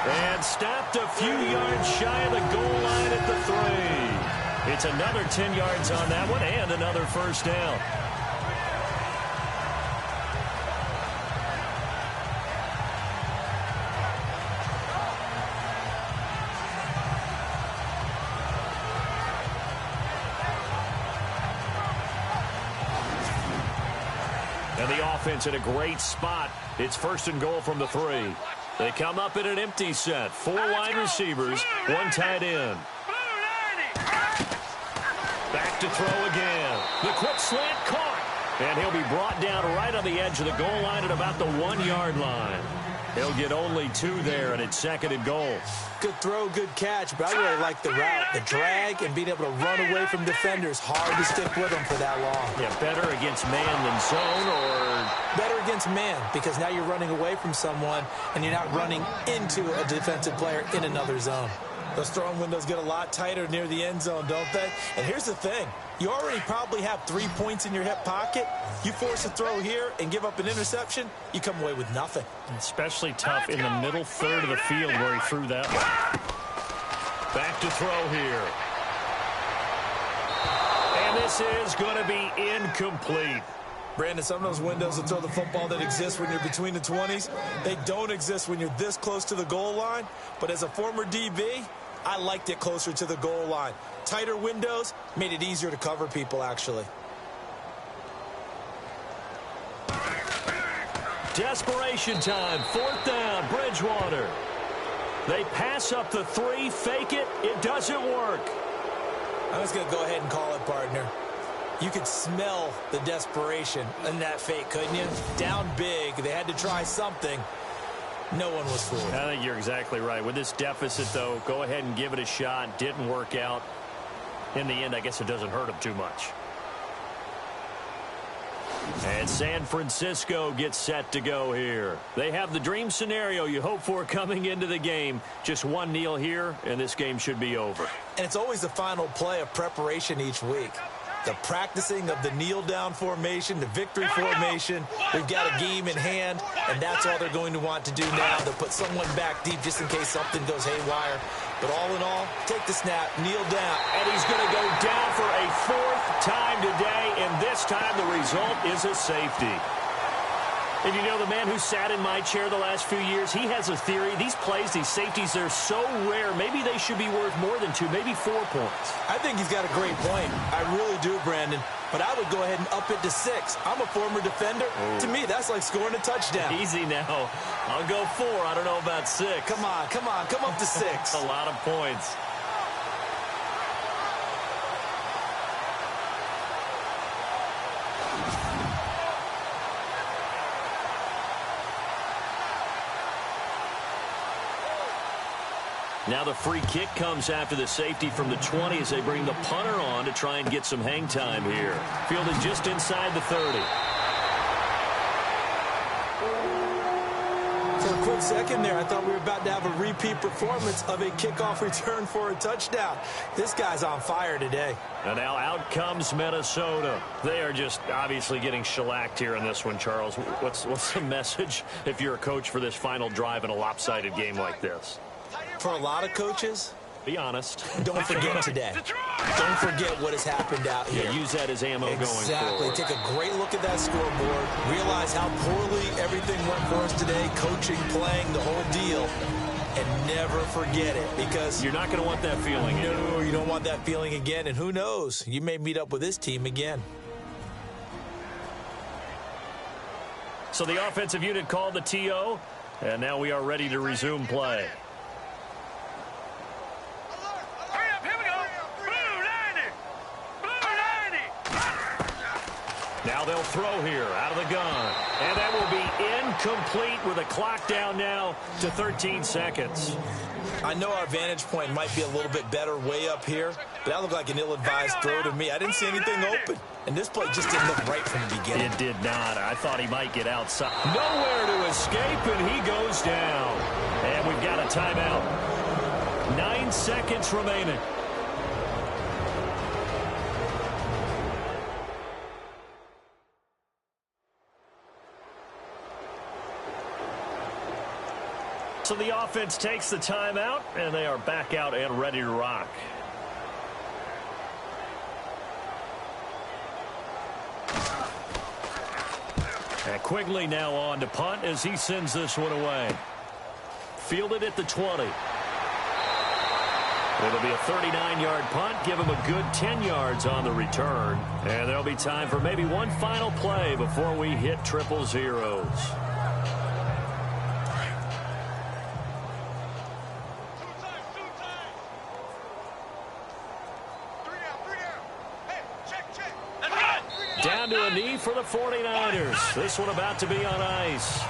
And stopped a few yards shy of the goal line at the 3. It's another 10 yards on that one and another first down. And the offense in a great spot. It's first and goal from the 3. They come up in an empty set. 4 wide receivers, 1 tight end. Back to throw again. The quick slant caught. And he'll be brought down right on the edge of the goal line at about the 1-yard line. He'll get only 2 there, and it's second and goal. Good throw, good catch, but I really like the route, the drag, and being able to run away from defenders. Hard to stick with them for that long. Yeah, better against man than zone, or better against man, because now you're running away from someone, and you're not running into a defensive player in another zone. Those throwing windows get a lot tighter near the end zone, don't they? And here's the thing. You already probably have 3 points in your hip pocket. You force a throw here and give up an interception, you come away with nothing. Especially tough in the middle third of the field where he threw that one. Back to throw here. And this is going to be incomplete. Brandon, some of those windows to throw the football that exist when you're between the 20s, they don't exist when you're this close to the goal line. But as a former DB, I liked it closer to the goal line. Tighter windows made it easier to cover people, actually. Desperation time. 4th down, Bridgewater. They pass up the 3, fake it. It doesn't work. I'm just going to go ahead and call it, partner. You could smell the desperation in that fake, couldn't you? Down big. They had to try something. No one was fooled. I think you're exactly right. With this deficit, though, go ahead and give it a shot. Didn't work out. In the end, I guess it doesn't hurt him too much. And San Francisco gets set to go here. They have the dream scenario you hope for coming into the game. Just one kneel here, and this game should be over. And it's always the final play of preparation each week. The practicing of the kneel-down formation, the victory formation. We've got a game in hand, and that's all they're going to want to do now. They'll put someone back deep just in case something goes haywire. But all in all, take the snap, kneel down. And he's going to go down for a 4th time today, and this time the result is a safety. And you know, the man who sat in my chair the last few years, he has a theory. These plays, these safeties, they're so rare. Maybe they should be worth more than 2, maybe 4 points. I think he's got a great point. I really do, Brandon. But I would go ahead and up it to 6. I'm a former defender. Ooh. To me, that's like scoring a touchdown. Easy now. I'll go 4. I don't know about 6. Come on. Come up to 6. A lot of points. Now the free kick comes after the safety from the 20 as they bring the punter on to try and get some hang time here. Fielded just inside the 30. For a quick second there, I thought we were about to have a repeat performance of a kickoff return for a touchdown. This guy's on fire today. And now out comes Minnesota. They are just obviously getting shellacked here in this one, Charles. What's the message if you're a coach for this final drive in a lopsided game like this? For a lot of coaches, be honest. Don't forget today. Don't forget what has happened out here. Yeah, use that as ammo going forward. Exactly. Take a great look at that scoreboard. Realize how poorly everything went for us today. Coaching, playing, the whole deal. And never forget it, because you're not going to want that feeling again. No, you don't want that feeling again. And who knows? You may meet up with this team again. So the offensive unit called the TO, and now we are ready to resume play. Now they'll throw here out of the gun. And that will be incomplete with a clock down now to 13 seconds. I know our vantage point might be a little bit better way up here, but that looked like an ill-advised throw to me. I didn't see anything open. And this play just didn't look right from the beginning. It did not. I thought he might get outside. Nowhere to escape, and he goes down. And we've got a timeout. 9 seconds remaining. So the offense takes the timeout, and they are back out and ready to rock. And Quigley now on to punt as he sends this one away. Fielded at the 20. It'll be a 39-yard punt. Give him a good 10 yards on the return. And there'll be time for maybe one final play before we hit triple zeros. Down to a knee for the 49ers. This one about to be on ice.